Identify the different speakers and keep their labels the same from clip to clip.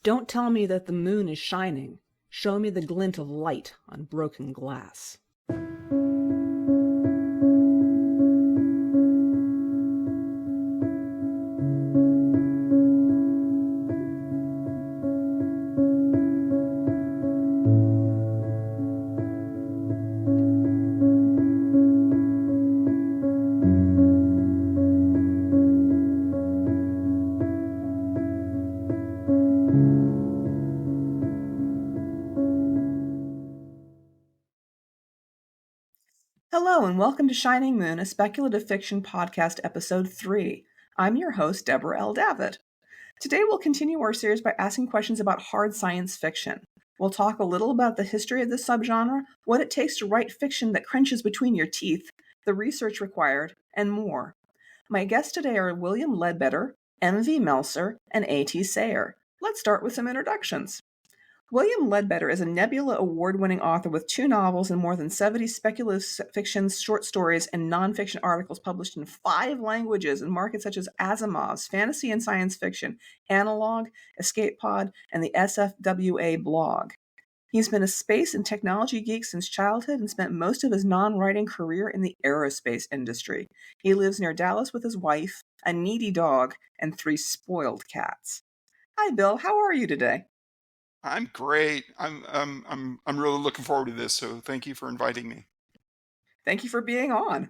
Speaker 1: Don't tell me that the moon is shining. Show me the glint of light on broken glass. Hello and welcome to Shining Moon, a speculative fiction podcast, episode 3. I'm your host, Deborah L. Davitt. Today we'll continue our series by asking questions about hard science fiction. We'll talk a little about the history of this subgenre, what it takes to write fiction that crunches between your teeth, the research required, and more. My guests today are William Ledbetter, M.V. Melcer, and A.T. Sayer. Let's start with some introductions. William Ledbetter is a Nebula Award-winning author with 2 novels and more than 70 speculative fiction, short stories, and nonfiction articles published in 5 languages in markets such as Asimov's, Fantasy and Science Fiction, Analog, Escape Pod, and the SFWA blog. He's been a space and technology geek since childhood and spent most of his non-writing career in the aerospace industry. He lives near Dallas with his wife, a needy dog, and 3 spoiled cats. Hi, Bill. How are you today?
Speaker 2: I'm great. I'm really looking forward to this. So thank you for inviting me.
Speaker 1: Thank you for being on.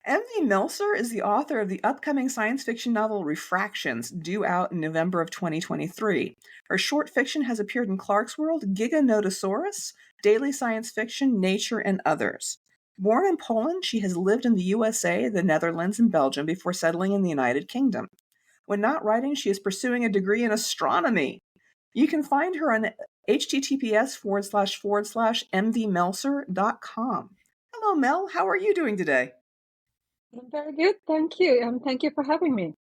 Speaker 1: M.V. Melcer is the author of the upcoming science fiction novel Refractions, due out in November of 2023. Her short fiction has appeared in Clarkesworld, Giganotosaurus, Daily Science Fiction, Nature, and others. Born in Poland, she has lived in the USA, the Netherlands, and Belgium before settling in the United Kingdom. When not writing, she is pursuing a degree in astronomy. You can find her on https://mvmelcer.com. Hello, Mel. How are you doing today?
Speaker 3: I'm very good, thank you. Thank you for having me.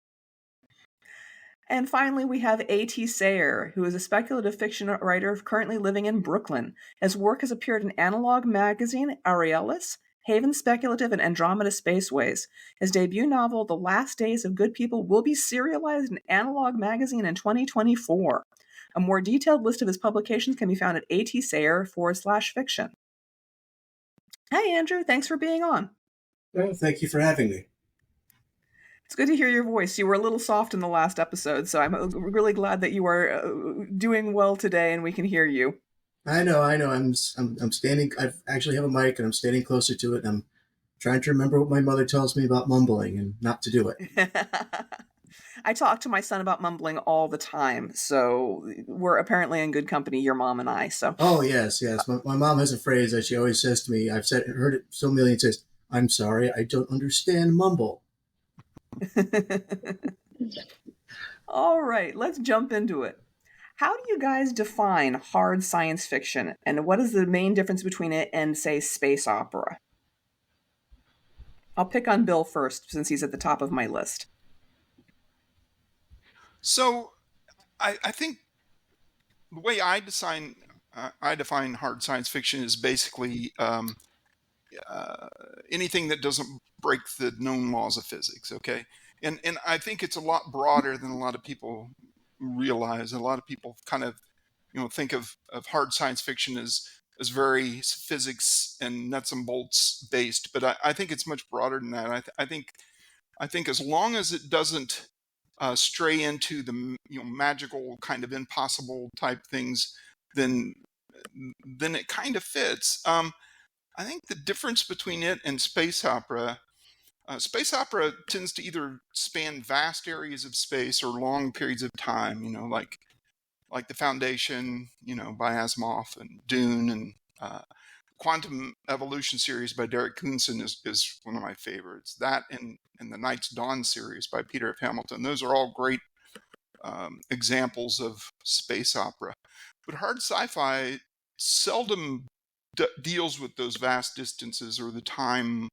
Speaker 1: And finally, we have A.T. Sayer, who is a speculative fiction writer currently living in Brooklyn. His work has appeared in Analog Magazine, Aurealis, Haven Speculative, and Andromeda Spaceways. His debut novel, The Last Days of Good People, will be serialized in Analog Magazine in 2024. A more detailed list of his publications can be found at atsayer/fiction. Hi, Andrew. Thanks for being on.
Speaker 4: Well, thank you for having me.
Speaker 1: It's good to hear your voice. You were a little soft in the last episode, so I'm really glad that you are doing well today and we can hear you.
Speaker 4: I know. I'm standing. I actually have a mic, and I'm standing closer to it. And I'm trying to remember what my mother tells me about mumbling and not to do it.
Speaker 1: I talk to my son about mumbling all the time, so we're apparently in good company, your mom and I. So.
Speaker 4: Oh yes. My mom has a phrase that she always says to me. I've heard it so million times. I'm sorry, I don't understand mumble.
Speaker 1: All right, let's jump into it. How do you guys define hard science fiction, and what is the main difference between it and, say, space opera? I'll pick on Bill first, since he's at the top of my list.
Speaker 2: So I think the way I define hard science fiction is basically anything that doesn't break the known laws of physics. Okay, and I think it's a lot broader than a lot of people realize. A lot of people kind of think of hard science fiction as very physics and nuts and bolts based, but I think it's much broader than that. I think as long as it doesn't stray into the magical kind of impossible type things, then it kind of fits. I think the difference between it and space opera tends to either span vast areas of space or long periods of time. Like The Foundation, by Asimov, and Dune, and Quantum Evolution series by Derek Koonson is one of my favorites. That and the Night's Dawn series by Peter F. Hamilton. Those are all great examples of space opera. But hard sci-fi seldom deals with those vast distances or the time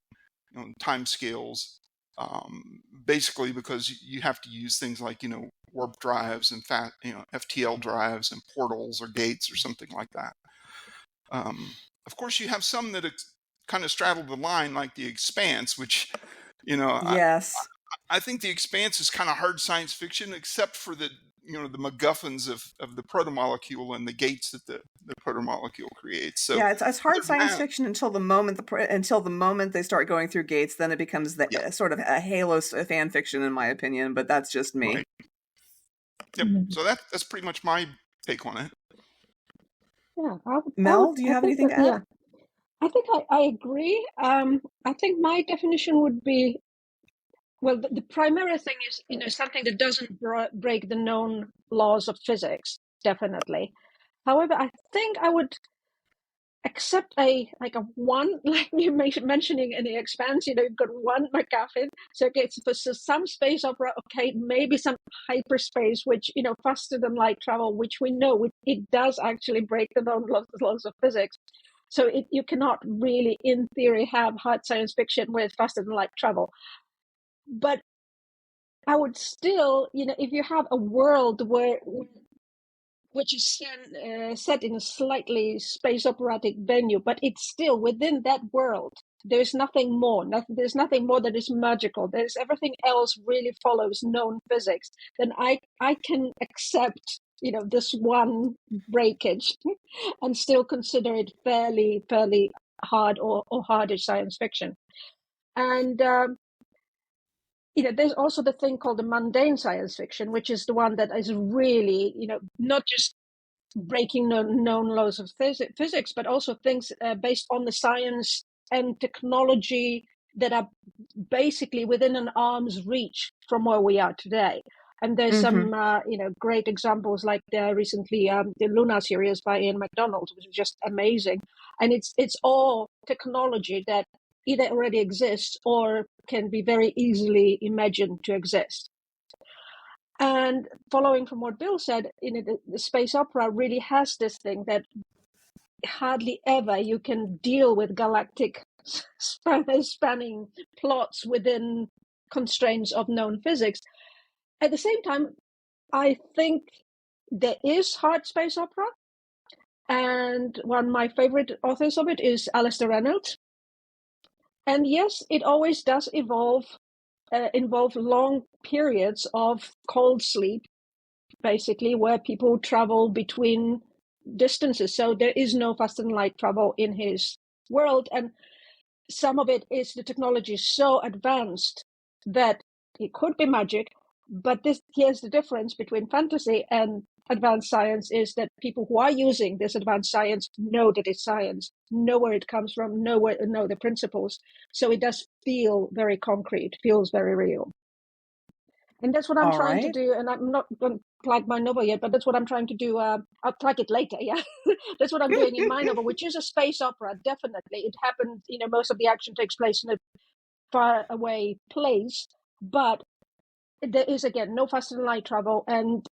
Speaker 2: scales. Basically because you have to use things like warp drives and FTL drives and portals or gates or something like that. Of course, you have some that kind of straddle the line, like The Expanse, which,
Speaker 1: yes,
Speaker 2: I think The Expanse is kind of hard science fiction, except for the the MacGuffins of the protomolecule and the gates that the protomolecule creates. So
Speaker 1: yeah, it's hard science
Speaker 2: that,
Speaker 1: fiction until the moment they start going through gates. Then it becomes sort of a Halo fan fiction, in my opinion. But that's just me.
Speaker 2: Right. Yep.
Speaker 3: Mhm.
Speaker 2: So that's pretty much my take on it.
Speaker 3: Yeah,
Speaker 1: Mel, do you have anything to add?
Speaker 3: Yeah, I think I agree. I think my definition would be, well, the primary thing is, something that doesn't break the known laws of physics, definitely. However, I think I would accept a one, like you mentioning in the Expanse, you've got one MacGuffin. So okay, for some space opera, okay, maybe some hyperspace, which faster than light travel, which we know it does actually break the known laws of physics. So you cannot really, in theory, have hard science fiction with faster than light travel. But I would still, if you have a world which is set in a slightly space operatic venue, but it's still within that world. There's nothing more. There's nothing more that is magical. There's everything else really follows known physics. Then I can accept this one breakage and still consider it fairly hard or hardish science fiction. And there's also the thing called the mundane science fiction, which is the one that is really not just breaking known laws of physics, but also things based on the science and technology that are basically within an arm's reach from where we are today. And there's some great examples, like recently the Luna series by Ian McDonald, which is just amazing. And it's all technology that either already exists or can be very easily imagined to exist. And following from what Bill said, the space opera really has this thing that hardly ever you can deal with galactic spanning plots within constraints of known physics. At the same time, I think there is hard space opera. And one of my favorite authors of it is Alistair Reynolds. And yes, it always does involve long periods of cold sleep, basically, where people travel between distances. So there is no faster than light travel in his world. And some of it is the technology is so advanced that it could be magic. But here's the difference between fantasy and advanced science is that people who are using this advanced science know that it's science, know where it comes from, know the principles. So it does feel very concrete, feels very real. And that's what I'm trying to do. And I'm not going to plug my novel yet, but that's what I'm trying to do. I'll plug it later. Yeah, that's what I'm doing in my novel, which is a space opera. Definitely, it happens. Most of the action takes place in a far away place, but there is again no faster than light travel, and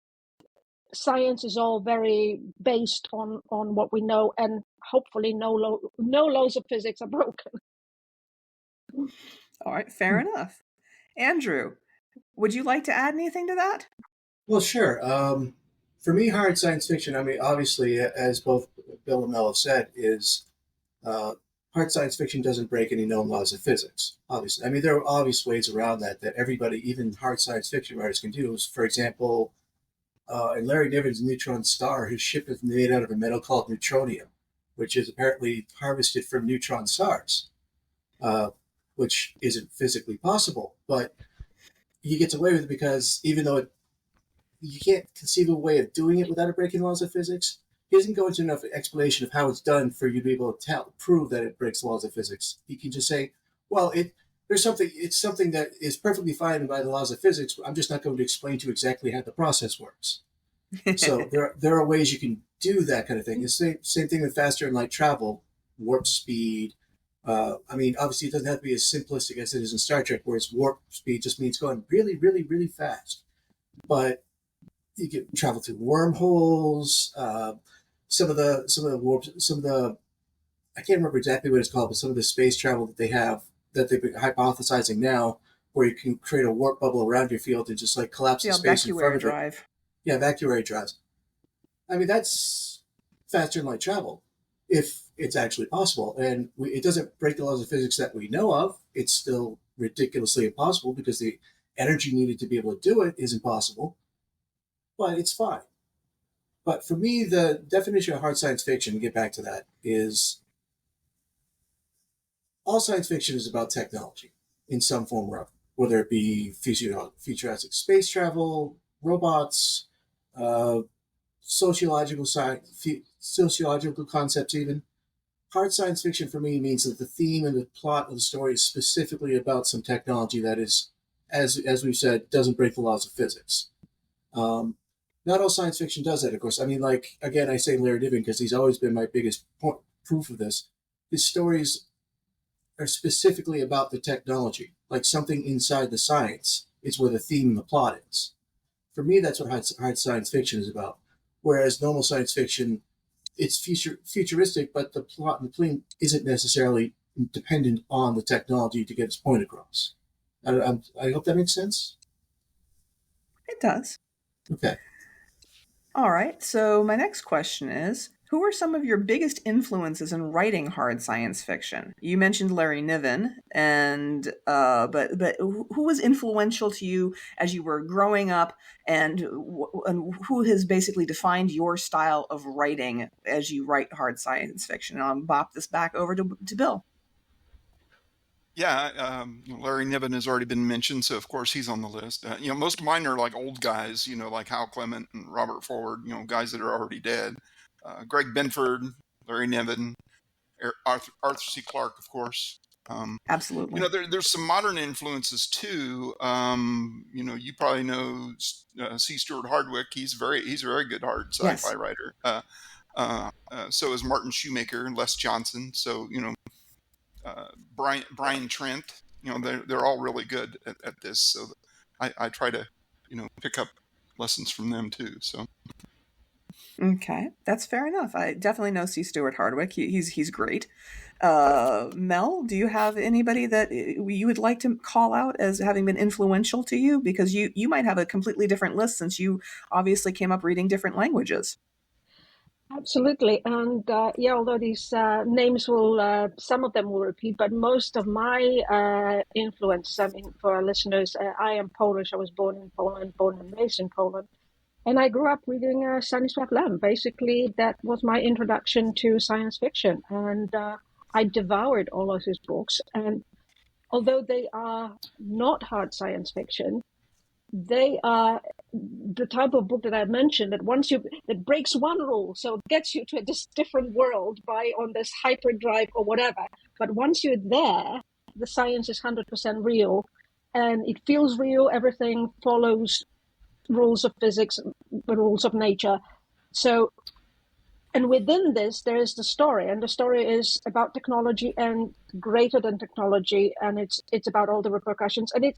Speaker 3: science is all very based on what we know, and hopefully no laws of physics are broken.
Speaker 1: All right, fair enough. Andrew, would you like to add anything to that?
Speaker 4: Well, sure. For me, hard science fiction, I mean, obviously, as both Bill and Mel have said, is hard science fiction doesn't break any known laws of physics. Obviously, I mean, there are obvious ways around that everybody, even hard science fiction writers, can do. For example, in Larry Niven's Neutron Star, his ship is made out of a metal called neutronium, which is apparently harvested from neutron stars, which isn't physically possible. But he gets away with it because even though you can't conceive of a way of doing it without breaking laws of physics, he doesn't go into enough explanation of how it's done for you to be able to prove that it breaks laws of physics. He can just say, well, it's something that is perfectly fine by the laws of physics. I'm just not going to explain to you exactly how the process works. So there are ways you can do that kind of thing. The same thing with faster than light travel, warp speed. I mean, obviously, it doesn't have to be as simplistic as it is in Star Trek, where it's warp speed just means going really, really, really fast. But you can travel through wormholes. Some of the I can't remember exactly what it's called, but some of the space travel that they have that they've been hypothesizing now, where you can create a warp bubble around your field and just like collapse the space in front of it. Yeah, vacuary drives. I mean, that's faster than light travel, if it's actually possible. And it doesn't break the laws of physics that we know of. It's still ridiculously impossible because the energy needed to be able to do it is impossible. but it's fine. But for me, the definition of hard science fiction, to get back to that, is all science fiction is about technology in some form or other, whether it be futuristic space travel, robots, uh, sociological science, sociological concepts even. Hard science fiction for me means that the theme and the plot of the story is specifically about some technology that is, as we've said, doesn't break the laws of physics. Not all science fiction does that, of course. I mean, like, again, I say Larry Niven because he's always been my biggest proof of this. His stories are specifically about the technology, like something inside the science is where the theme and the plot is. For me, that's what hard science fiction is about. Whereas normal science fiction, it's futuristic, but the plot and the theme isn't necessarily dependent on the technology to get its point across. I hope that makes sense.
Speaker 1: It does.
Speaker 4: Okay.
Speaker 1: All right. So my next question is, who are some of your biggest influences in writing hard science fiction? You mentioned Larry Niven, and but who was influential to you as you were growing up, and who has basically defined your style of writing as you write hard science fiction? And I'll bop this back over to Bill.
Speaker 2: Yeah, Larry Niven has already been mentioned, so of course he's on the list. Most of mine are like old guys, like Hal Clement and Robert Forward, guys that are already dead. Greg Benford, Larry Niven, Arthur C. Clarke, of course.
Speaker 1: Absolutely.
Speaker 2: There's some modern influences too. You probably know C. Stewart Hardwick. He's a very good hard sci-fi writer. So is Martin Shoemaker and Les Johnson. So Brian Trent. They're all really good at this. So I try to pick up lessons from them too. So.
Speaker 1: Okay, that's fair enough. I definitely know C. Stewart Hardwick. He's great. Mel, do you have anybody that you would like to call out as having been influential to you? Because you might have a completely different list since you obviously came up reading different languages.
Speaker 3: Absolutely. And although these names will, some of them will repeat, but most of my influences, I mean, for our listeners, I am Polish. I was born in Poland, born and raised in Poland. And I grew up reading Stanisław Lem. Basically, that was my introduction to science fiction. And I devoured all of his books. And although they are not hard science fiction, they are the type of book that I mentioned that breaks one rule, so it gets you to this different world on this hyperdrive or whatever. But once you're there, the science is 100% real, and it feels real. Everything follows rules of physics, rules of nature. So, and within this, there is the story, and the story is about technology and greater than technology, and it's about all the repercussions. And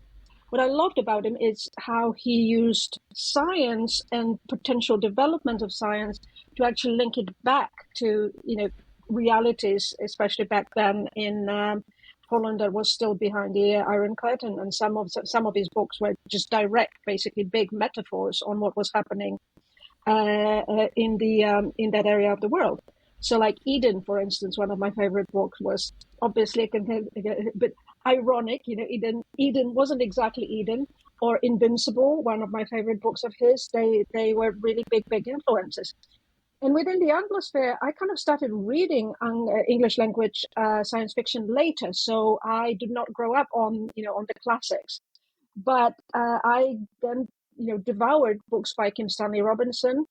Speaker 3: what I loved about him is how he used science and potential development of science to actually link it back to, realities, especially back then in Poland that was still behind the Iron Curtain. And some of his books were just direct, basically big metaphors on what was happening in that area of the world. So like Eden, for instance, one of my favorite books was obviously a bit ironic. Eden wasn't exactly Eden, or Invincible, one of my favorite books of his. They were really big influences. And within the Anglosphere, I kind of started reading English language science fiction later. So I did not grow up on the classics, but I then devoured books by Kim Stanley Robinson,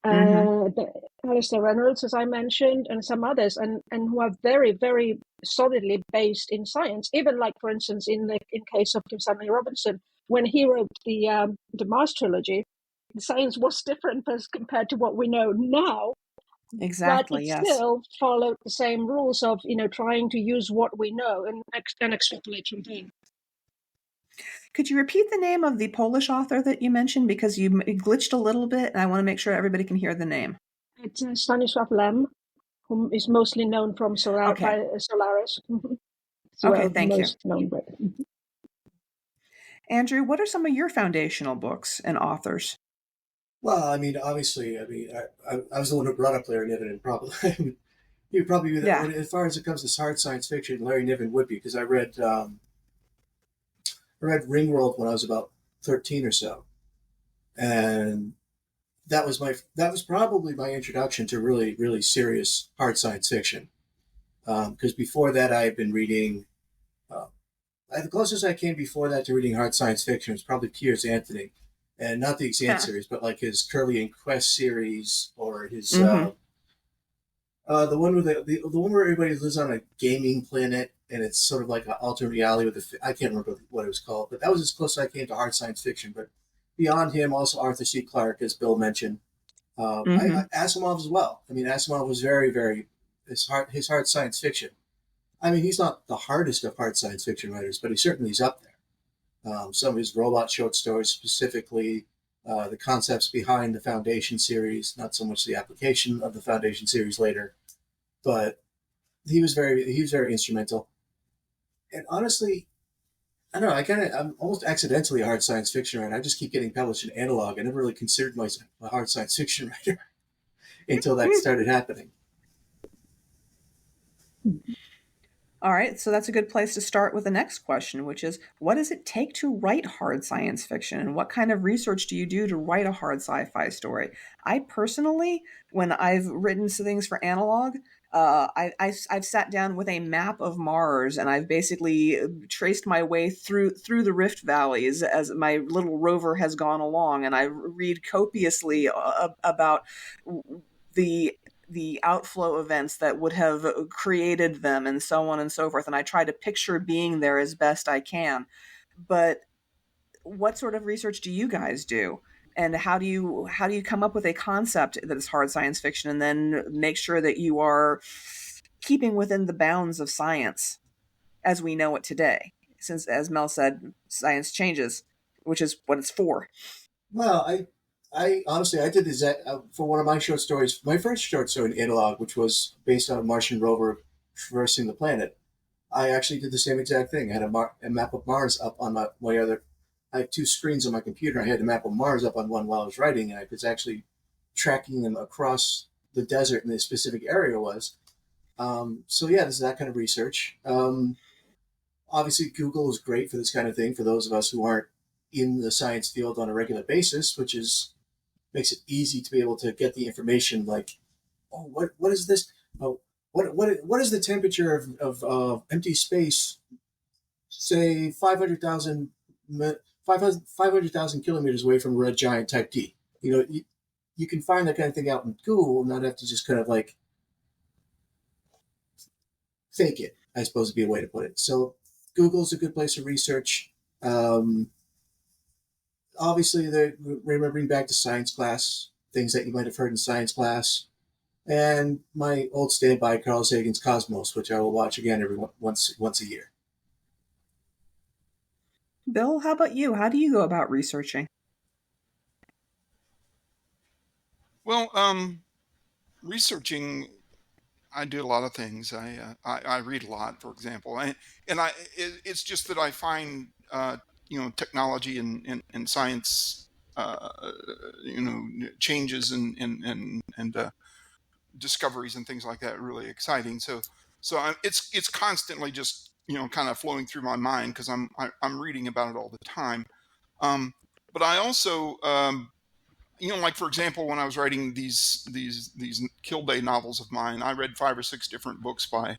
Speaker 3: Alistair Reynolds, as I mentioned, and some others, and who are very, very solidly based in science. Even like, for instance, in case of Kim Stanley Robinson, when he wrote the Mars trilogy, the science was different as compared to what we know now.
Speaker 1: Exactly.
Speaker 3: But it still followed the same rules of trying to use what we know and extrapolate from there.
Speaker 1: Could you repeat the name of the Polish author that you mentioned, because you glitched a little bit, and I want to make sure everybody can hear the name?
Speaker 3: It's Stanisław Lem, who is mostly known from Solaris.
Speaker 1: Okay, thank you. Andrew, what are some of your foundational books and authors?
Speaker 4: Well, I mean, obviously, I was the one who brought up Larry Niven, and probably you'd probably be that. As far as it comes to hard science fiction, Larry Niven would be, because I read Ringworld when I was about 13 or so, and that was probably my introduction to really serious hard science fiction. Because before that, I had been reading. Uh, the closest I came before that to reading hard science fiction was probably Piers Anthony, and not the Exant series, but like his Curly and Quest series, or his the one with the one where everybody lives on a gaming planet, and it's sort of like an alternate reality with I can't remember what it was called, but that was as close as I came to hard science fiction. But beyond him, also Arthur C. Clarke, as Bill mentioned, Asimov as well. I mean, Asimov was very his hard science fiction. I mean, he's not the hardest of hard science fiction writers, but he certainly is up there. Some of his robot short stories, specifically the concepts behind the Foundation series, not so much the application of the Foundation series later, but he was very instrumental. And honestly, I don't know. I'm almost accidentally a hard science fiction writer. I just keep getting published in Analog. I never really considered myself a hard science fiction writer until that started happening.
Speaker 1: All right, so that's a good place to start with the next question, which is, what does it take to write hard science fiction? And what kind of research do you do to write a hard sci-fi story? I personally, when I've written things for Analog, I've sat down with a map of Mars, and I've basically traced my way through the Rift Valleys as my little rover has gone along, and I read copiously about the outflow events that would have created them, and so on and so forth. And I try to picture being there as best I can. But what sort of research do you guys do? And how do you come up with a concept that is hard science fiction and then make sure that you are keeping within the bounds of science as we know it today? Since, as Mel said, science changes, which is what it's for.
Speaker 4: Well, I honestly, I did this for one of my short stories, my first short story in Analog, which was based on a Martian rover traversing the planet. I actually did the same exact thing. I had a map of Mars up on my other. I have two screens on my computer. I had the map of Mars up on one while I was writing, and I was actually tracking them across the desert in the specific area was. So yeah, this is that kind of research. Obviously, Google is great for this kind of thing for those of us who aren't in the science field on a regular basis, which makes it easy to be able to get the information like, oh, what is this? Oh, what is the temperature of empty space, say 500,000 kilometers away from red giant type D? You know, you can find that kind of thing out in Google and not have to just kind of like fake it, I suppose would be a way to put it. So Google's a good place to research. Obviously, they're remembering back to science class, things that you might have heard in science class, and my old standby, Carl Sagan's Cosmos, which I will watch again once a year.
Speaker 1: Bill, how about you? How do you go about researching?
Speaker 2: Well, researching, I do a lot of things. I read a lot, for example, it's just that I find technology and science changes and discoveries and things like that really exciting. So it's constantly just kind of flowing through my mind because I'm reading about it all the time. But I also like for example, when I was writing these Kill Day novels of mine, I read 5 or 6 different books by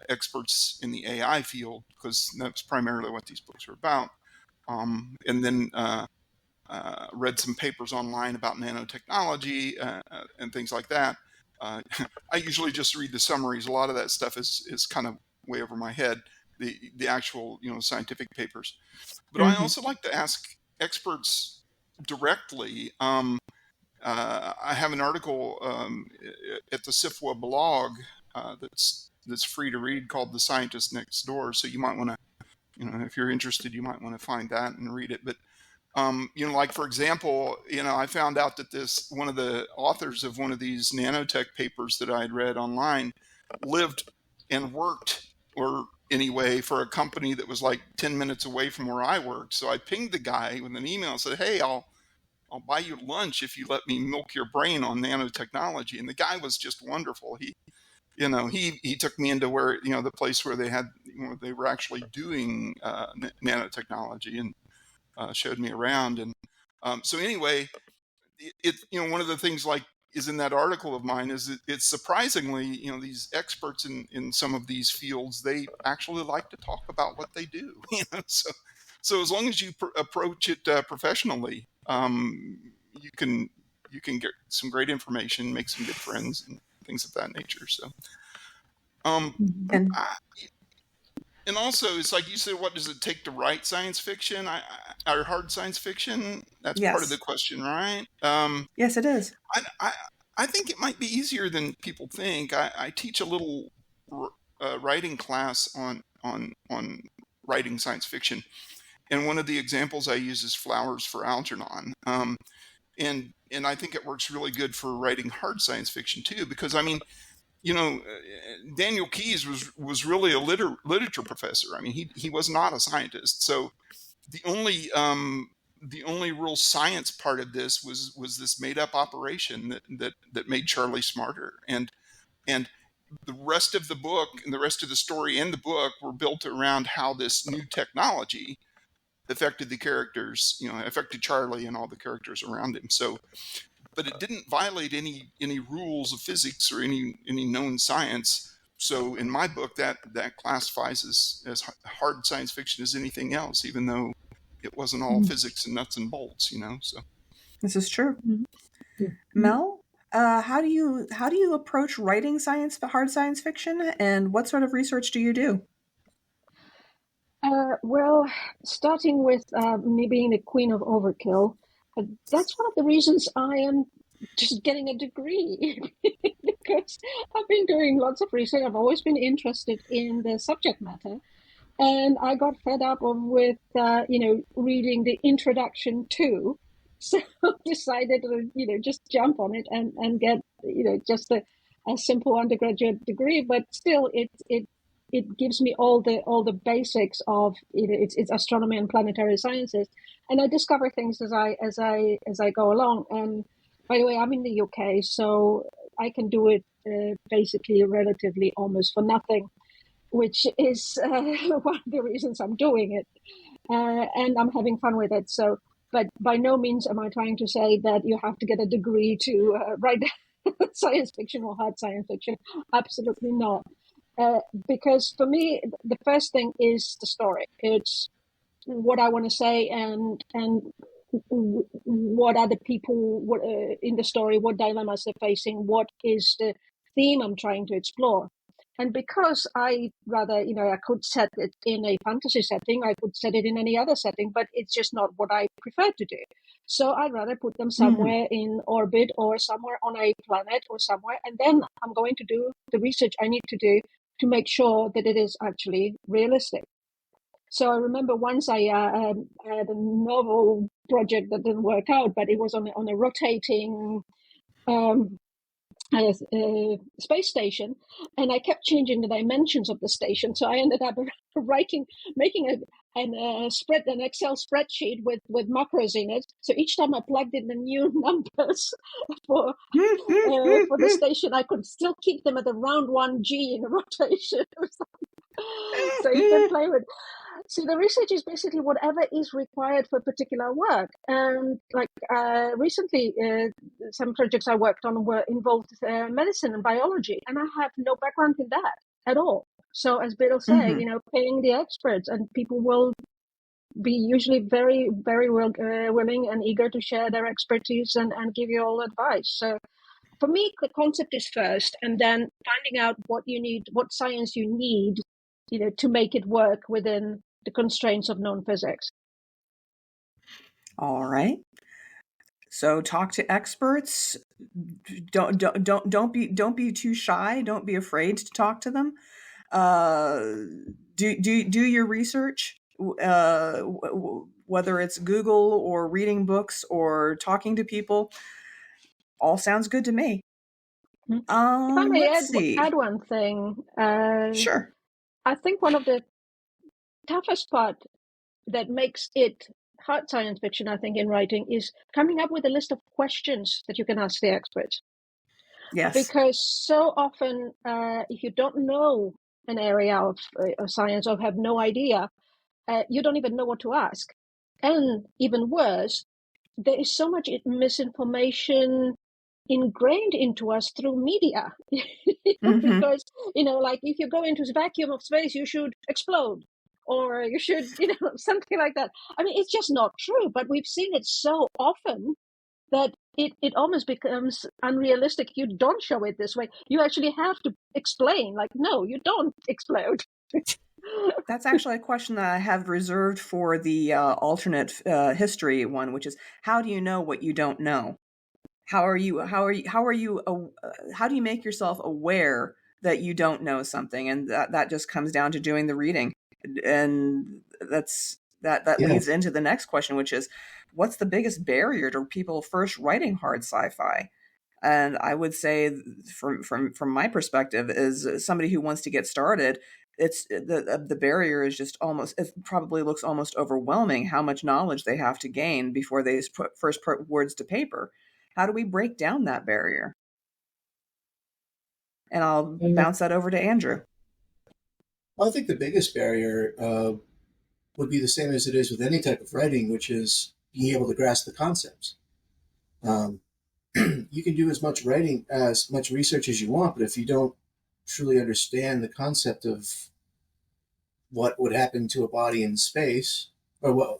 Speaker 2: experts in the AI field because that's primarily what these books are about. And then read some papers online about nanotechnology and things like that. I usually just read the summaries. A lot of that stuff is kind of way over my head, the actual scientific papers. But I also like to ask experts directly. I have an article at the SIFWA blog that's free to read called "The Scientist Next Door." So you might want to, if you're interested, you might want to find that and read it. But like for example, I found out that one of the authors of one of these nanotech papers that I had read online lived and worked, or anyway, for a company that was like 10 minutes away from where I worked. So I pinged the guy with an email and said, "Hey, I'll buy you lunch if you let me milk your brain on nanotechnology." And the guy was just wonderful. He took me into where, the place where they were actually doing nanotechnology and showed me around. And so anyway, one of the things like is in that article of mine is it's surprisingly, these experts in some of these fields, they actually like to talk about what they do. So as long as you approach it professionally, you can get some great information, make some good friends, and things of that nature. So,
Speaker 1: And
Speaker 2: and also, it's like you said, what does it take to write science fiction? Or hard science fiction? That's part of the
Speaker 1: yes,
Speaker 2: question, right?
Speaker 1: yes, it is.
Speaker 2: I think it might be easier than people think. I teach a little writing class on writing science fiction, and one of the examples I use is Flowers for Algernon. And I think it works really good for writing hard science fiction too, because I mean, Daniel Keyes was really a literature professor. I mean, he was not a scientist. So the only real science part of this was this made up operation that made Charlie smarter. And the rest of the book and the rest of the story and the book were built around how this new technology affected the characters, affected Charlie and all the characters around him. So, but it didn't violate any rules of physics or any known science. So in my book, that classifies as hard science fiction as anything else, even though it wasn't all physics and nuts and bolts, So
Speaker 1: This is true.
Speaker 3: Mm-hmm.
Speaker 1: Mel, how do you approach writing hard science fiction, and what sort of research do you do?
Speaker 3: Well, starting with me being the queen of overkill, that's one of the reasons I am just getting a degree because I've been doing lots of research. I've always been interested in the subject matter, and I got fed up with reading the introduction to, so decided to just jump on it and get just a simple undergraduate degree, but still it gives me all the basics of it's astronomy and planetary sciences, and I discover things as I go along. And by the way, I'm in the UK, so I can do it basically relatively almost for nothing, which is one of the reasons I'm doing it, and I'm having fun with it. So, but by no means am I trying to say that you have to get a degree to write science fiction or hard science fiction. Absolutely not. Because for me, the first thing is the story. It's what I want to say, and what are the people in the story, what dilemmas they're facing, what is the theme I'm trying to explore. And because I could set it in a fantasy setting, I could set it in any other setting, but it's just not what I prefer to do. So I'd rather put them somewhere in orbit or somewhere on a planet or somewhere, and then I'm going to do the research I need to do to make sure that it is actually realistic. So I remember once I had a novel project that didn't work out, but it was on a rotating space station, and I kept changing the dimensions of the station. So I ended up making an Excel spreadsheet with macros in it. So each time I plugged in the new numbers for the station, I could still keep them at around 1G in the rotation. So you can play with. See, the research is basically whatever is required for particular work. And recently, some projects I worked on involved medicine and biology, and I have no background in that at all. So as Bill said, paying the experts, and people will be usually very, very willing and eager to share their expertise and give you all advice. So for me, the concept is first, and then finding out what you need, what science you need, to make it work within the constraints of known physics.
Speaker 1: All right. So talk to experts. Don't be too shy. Don't be afraid to talk to them. Do your research. Whether it's Google or reading books or talking to people, all sounds good to me.
Speaker 3: If I may
Speaker 1: add
Speaker 3: one thing.
Speaker 1: Sure.
Speaker 3: I think one of the toughest part that makes it hard science fiction, I think, in writing is coming up with a list of questions that you can ask the experts.
Speaker 1: Yes.
Speaker 3: Because so often, if you don't know an area of science or have no idea, you don't even know what to ask. And even worse, there is so much misinformation ingrained into us through media. Because, like if you go into the vacuum of space, you should explode, or you should, something like that. I mean, it's just not true, but we've seen it so often that it almost becomes unrealistic. You don't show it this way. You actually have to explain, like, no, you don't explode.
Speaker 1: That's actually a question that I have reserved for the alternate history one, which is, how do you know what you don't know? How do you make yourself aware that you don't know something? And that just comes down to doing the reading. And that leads into the next question, which is, what's the biggest barrier to people first writing hard sci-fi? And I would say, from my perspective, is somebody who wants to get started, it's the barrier is just almost, it probably looks almost overwhelming how much knowledge they have to gain before they first put words to paper. How do we break down that barrier? And I'll bounce that over to Andrew.
Speaker 4: Well, I think the biggest barrier would be the same as it is with any type of writing, which is being able to grasp the concepts. You can do as much writing, as much research as you want, but if you don't truly understand the concept of what would happen to a body in space, or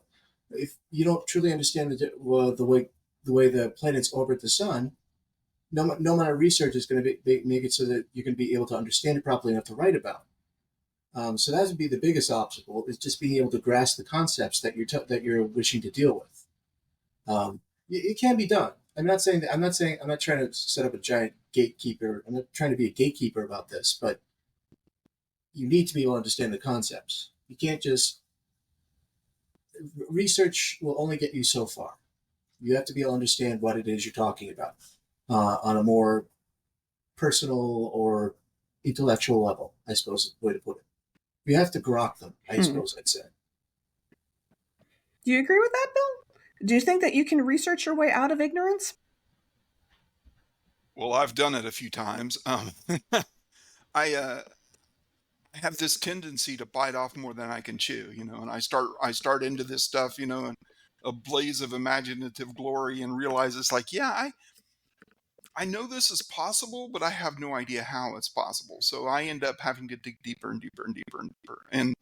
Speaker 4: if you don't truly understand the way the planets orbit the sun, no amount of research is going to make it so that you can be able to understand it properly enough to write about. So that would be the biggest obstacle, is just being able to grasp the concepts that you're wishing to deal with. It can be done. I'm not trying to set up a giant gatekeeper. I'm not trying to be a gatekeeper about this, but you need to be able to understand the concepts. You can't just, research will only get you so far. You have to be able to understand what it is you're talking about on a more personal or intellectual level, I suppose is the way to put it. You have to grok them, I suppose I'd say.
Speaker 1: Do you agree with that, Bill? Do you think that you can research your way out of ignorance?
Speaker 2: Well, I've done it a few times. I have this tendency to bite off more than I can chew, and I start into this stuff, in a blaze of imaginative glory, and realize it's like, yeah, I know this is possible, but I have no idea how it's possible. So I end up having to dig deeper and deeper and deeper and deeper. And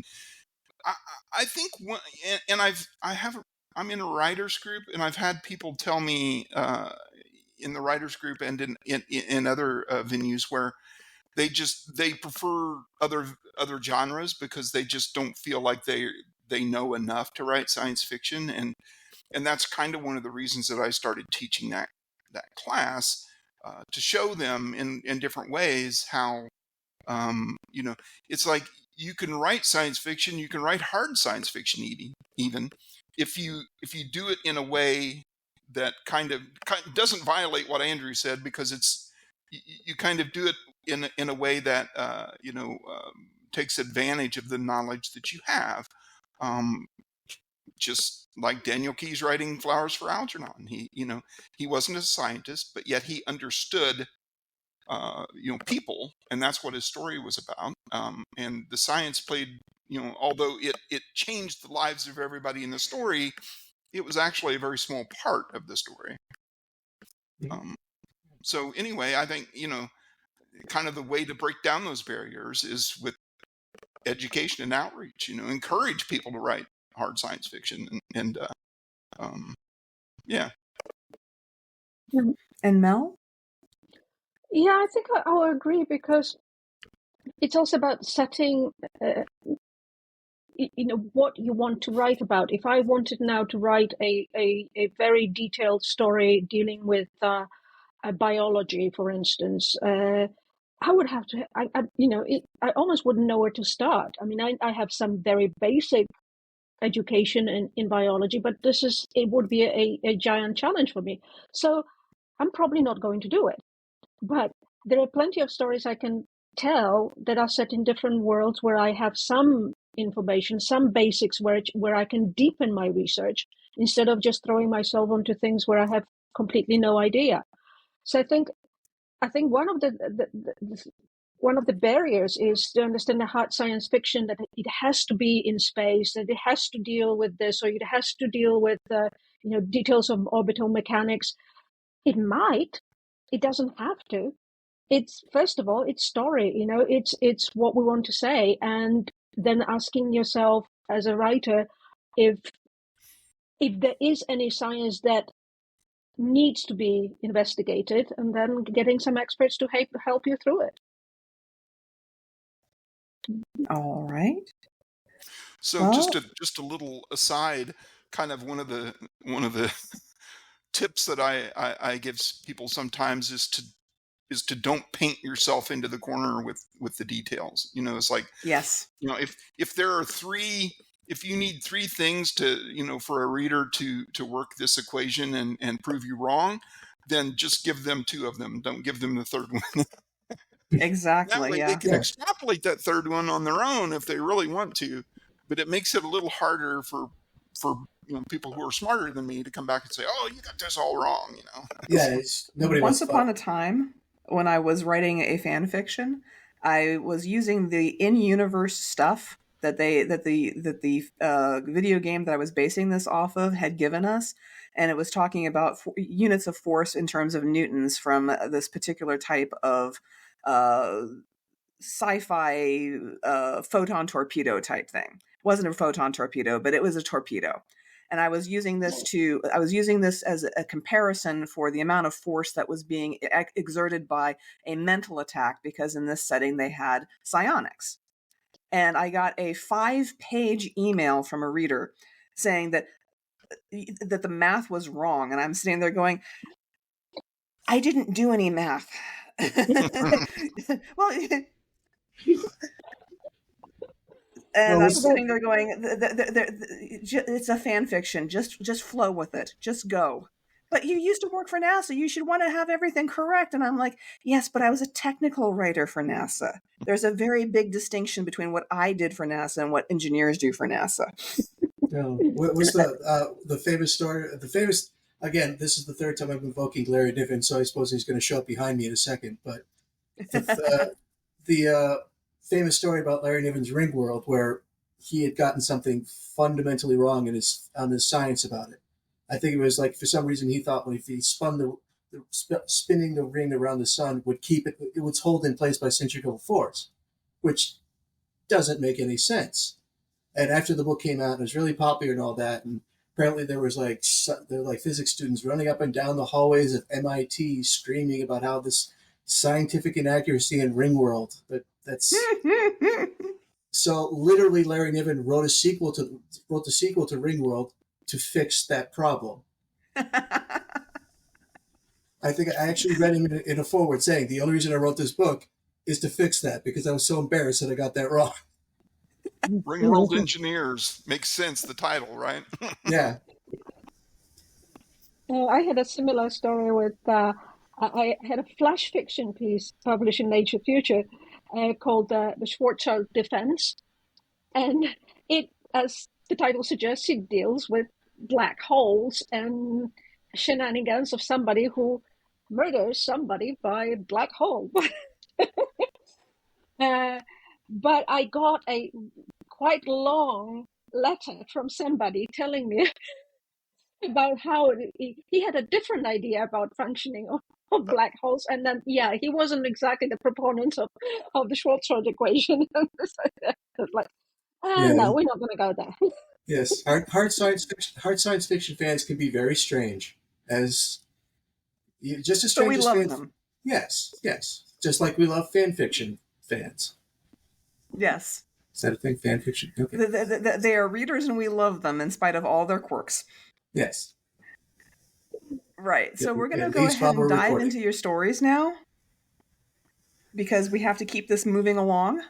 Speaker 2: I think I'm in a writers group, and I've had people tell me in the writers group and in other venues where they prefer other genres because they just don't feel like they know enough to write science fiction, and that's kind of one of the reasons that I started teaching that class, to show them in different ways how it's like you can write science fiction, you can write hard science fiction even if you do it in a way that kind of doesn't violate what Andrew said, because it's you kind of do it in a way that takes advantage of the knowledge that you have, just like Daniel Keyes writing Flowers for Algernon. He wasn't a scientist, but yet he understood people, and that's what his story was about. And the science played, although it changed the lives of everybody in the story, it was actually a very small part of the story. So anyway, I think, kind of the way to break down those barriers is with education and outreach, encourage people to write hard science fiction and yeah.
Speaker 1: And Mel?
Speaker 3: Yeah, I think I will agree, because it's also about setting, what you want to write about. If I wanted now to write a very detailed story dealing with biology, for instance, I would have to, I almost wouldn't know where to start. I mean, I have some very basic education in biology, but it would be a giant challenge for me. So I'm probably not going to do it. But there are plenty of stories I can tell that are set in different worlds where I have some information, some basics where I can deepen my research instead of just throwing myself onto things where I have completely no idea. So I think one of the barriers is to understand the hard science fiction, that it has to be in space, that it has to deal with this, or it has to deal with details of orbital mechanics. It might. It doesn't have to. It's, first of all, it's story. It's what we want to say, and then asking yourself as a writer if there is any science that needs to be investigated, and then getting some experts to help you through it.
Speaker 1: All right.
Speaker 2: So
Speaker 1: Well,
Speaker 2: just a little aside, kind of one of the tips that I give people sometimes is to don't paint yourself into the corner with the details. It's like,
Speaker 1: yes.
Speaker 2: If there are if you need three things to, for a reader to work this equation and prove you wrong, then just give them two of them. Don't give them the third one.
Speaker 1: Exactly.
Speaker 2: That way
Speaker 1: Yeah.
Speaker 2: they can extrapolate that third one on their own if they really want to. But it makes it a little harder for people who are smarter than me to come back and say, "Oh, you got this all wrong."
Speaker 4: Yeah, nobody
Speaker 1: Once
Speaker 4: wants
Speaker 1: upon a time, when I was writing a fan fiction, I was using the in-universe stuff that the video game that I was basing this off of had given us, and it was talking about units of force in terms of newtons from this particular type of sci-fi photon torpedo type thing. It wasn't a photon torpedo, but it was a torpedo. And I was using this as a comparison for the amount of force that was being exerted by a mental attack, because in this setting they had psionics. And I got a 5-page email from a reader saying that the math was wrong. And I'm sitting there going, I didn't do any math. Well, and I'm sitting there going, it's a fan fiction. Just flow with it. Just go. But you used to work for NASA. You should want to have everything correct. And I'm like, yes, but I was a technical writer for NASA. There's a very big distinction between what I did for NASA and what engineers do for NASA.
Speaker 4: What was the famous story? Again, this is the third time I'm invoking Larry Niven, so I suppose he's going to show up behind me in a second. But the famous story about Larry Niven's Ring World, where he had gotten something fundamentally wrong on his science about it. I think it was like, for some reason, he thought if he spinning the ring around the sun would keep it would hold in place by centrifugal force, which doesn't make any sense. And after the book came out, it was really popular and all that, and apparently there were physics students running up and down the hallways of MIT screaming about how this scientific inaccuracy in Ring World. That's so literally Larry Niven wrote the sequel to Ring World to fix that problem. I think I actually read him in a foreword saying the only reason I wrote this book is to fix that, because I was so embarrassed that I got that wrong.
Speaker 2: Ring World Engineers makes sense. The title, right?
Speaker 4: Yeah.
Speaker 3: I had a similar story with. I had a flash fiction piece published in Nature Future called "The Schwarzschild Defense," and it, as the title suggests, it deals with black holes and shenanigans of somebody who murders somebody by a black hole. But I got a quite long letter from somebody telling me about how he had a different idea about functioning of black holes. And then, he wasn't exactly the proponent of the Schwarzschild equation. Like, no, we're not going to go there.
Speaker 4: Yes, hard science fiction fans can be very strange. Just as strange
Speaker 1: but we
Speaker 4: as
Speaker 1: love them.
Speaker 4: Yes, just like we love fan fiction fans.
Speaker 1: Yes.
Speaker 4: Is that a thing? Fan fiction? Okay.
Speaker 1: They are readers, and we love them in spite of all their quirks.
Speaker 4: Yes.
Speaker 1: Right. So we're going to go ahead and dive into your stories now, because we have to keep this moving along.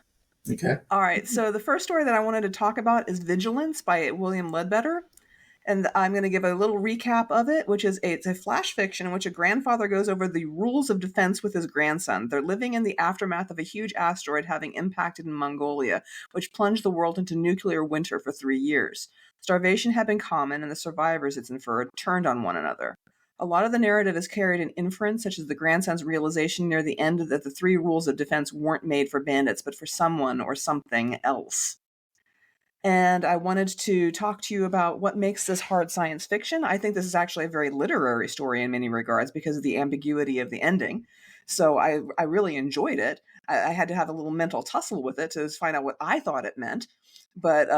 Speaker 4: Okay.
Speaker 1: All right. So the first story that I wanted to talk about is Vigilance by William Ledbetter. And I'm going to give a little recap of it, which is it's a flash fiction in which a grandfather goes over the rules of defense with his grandson. They're living in the aftermath of a huge asteroid having impacted in Mongolia, which plunged the world into nuclear winter for 3 years. Starvation had been common, and the survivors, it's inferred, turned on one another. A lot of the narrative is carried in inference, such as the grandson's realization near the end that the 3 rules of defense weren't made for bandits, but for someone or something else. And I wanted to talk to you about what makes this hard science fiction. I think this is actually a very literary story in many regards because of the ambiguity of the ending. So I really enjoyed it. I had to have a little mental tussle with it to find out what I thought it meant. But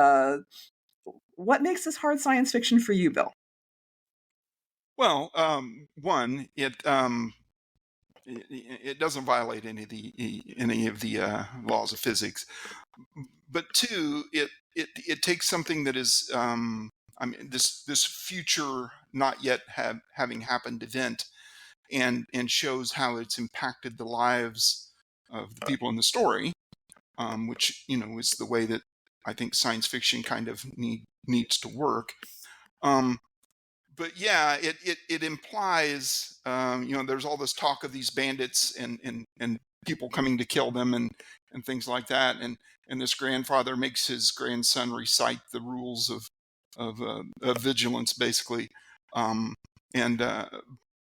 Speaker 1: what makes this hard science fiction for you, Bill?
Speaker 2: Well, one, it doesn't violate any of the laws of physics. But two, it takes something that is, I mean, this future not yet having happened event, and shows how it's impacted the lives of the people in the story, which is the way that I think science fiction kind of needs to work. But yeah, it implies, there's all this talk of these bandits and people coming to kill them and things like that, and this grandfather makes his grandson recite the rules of vigilance, basically, and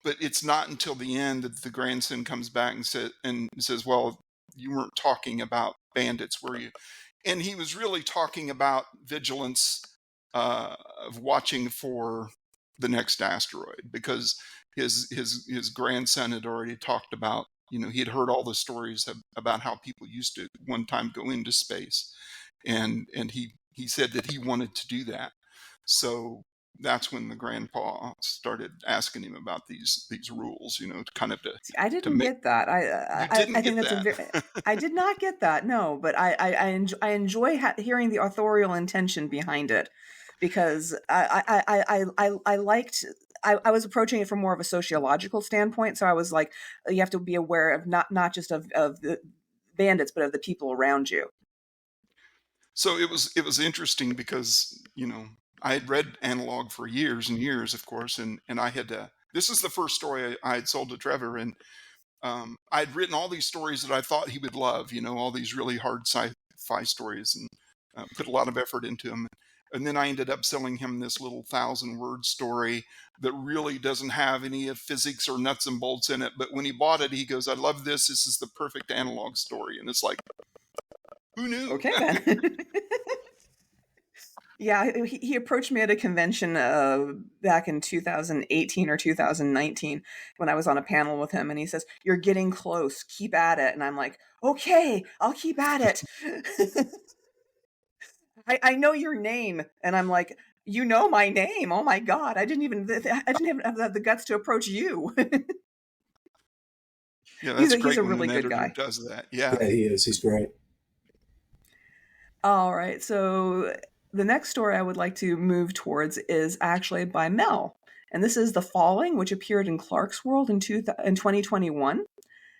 Speaker 2: but it's not until the end that the grandson comes back and says, "Well, you weren't talking about bandits, were you?" And he was really talking about vigilance, of watching for the next asteroid, because his grandson had already talked about, he had heard all the stories about how people used to one time go into space, and he said that he wanted to do that. So that's when the grandpa started asking him about these rules, to kind of
Speaker 1: See, I
Speaker 2: to
Speaker 1: didn't
Speaker 2: make.
Speaker 1: get that.
Speaker 2: You
Speaker 1: I
Speaker 2: didn't
Speaker 1: think
Speaker 2: get
Speaker 1: that's a very.
Speaker 2: that.
Speaker 1: I did not get that. No, but I enjoy hearing the authorial intention behind it, because I liked. I was approaching it from more of a sociological standpoint, so I was like, you have to be aware of not just of the bandits, but of the people around you.
Speaker 2: So it was interesting because I had read analog for years and years, of course, and I had this is the first story I had sold to Trevor, and I'd written all these stories that I thought he would love, all these really hard sci-fi stories, and put a lot of effort into them. And then I ended up selling him this little 1,000-word story that really doesn't have any of physics or nuts and bolts in it. But when he bought it, he goes, "I love this. This is the perfect analog story." And it's like, who knew?
Speaker 1: Okay, then. Yeah, he approached me at a convention back in 2018 or 2019 when I was on a panel with him, and he says, "You're getting close. Keep at it." And I'm like, "Okay, I'll keep at it." I know your name, and I'm like, "You know my name? Oh my God! I didn't even have the guts to approach you."
Speaker 2: Yeah,
Speaker 1: he's
Speaker 2: that's
Speaker 1: a he's
Speaker 2: great
Speaker 1: a
Speaker 2: when
Speaker 1: really
Speaker 2: an
Speaker 1: good
Speaker 2: editor
Speaker 1: guy.
Speaker 2: does that. Yeah.
Speaker 4: Yeah, he is. He's great.
Speaker 1: All right, so the next story I would like to move towards is actually by Mel. And this is The Falling, which appeared in Clark's World in 2021.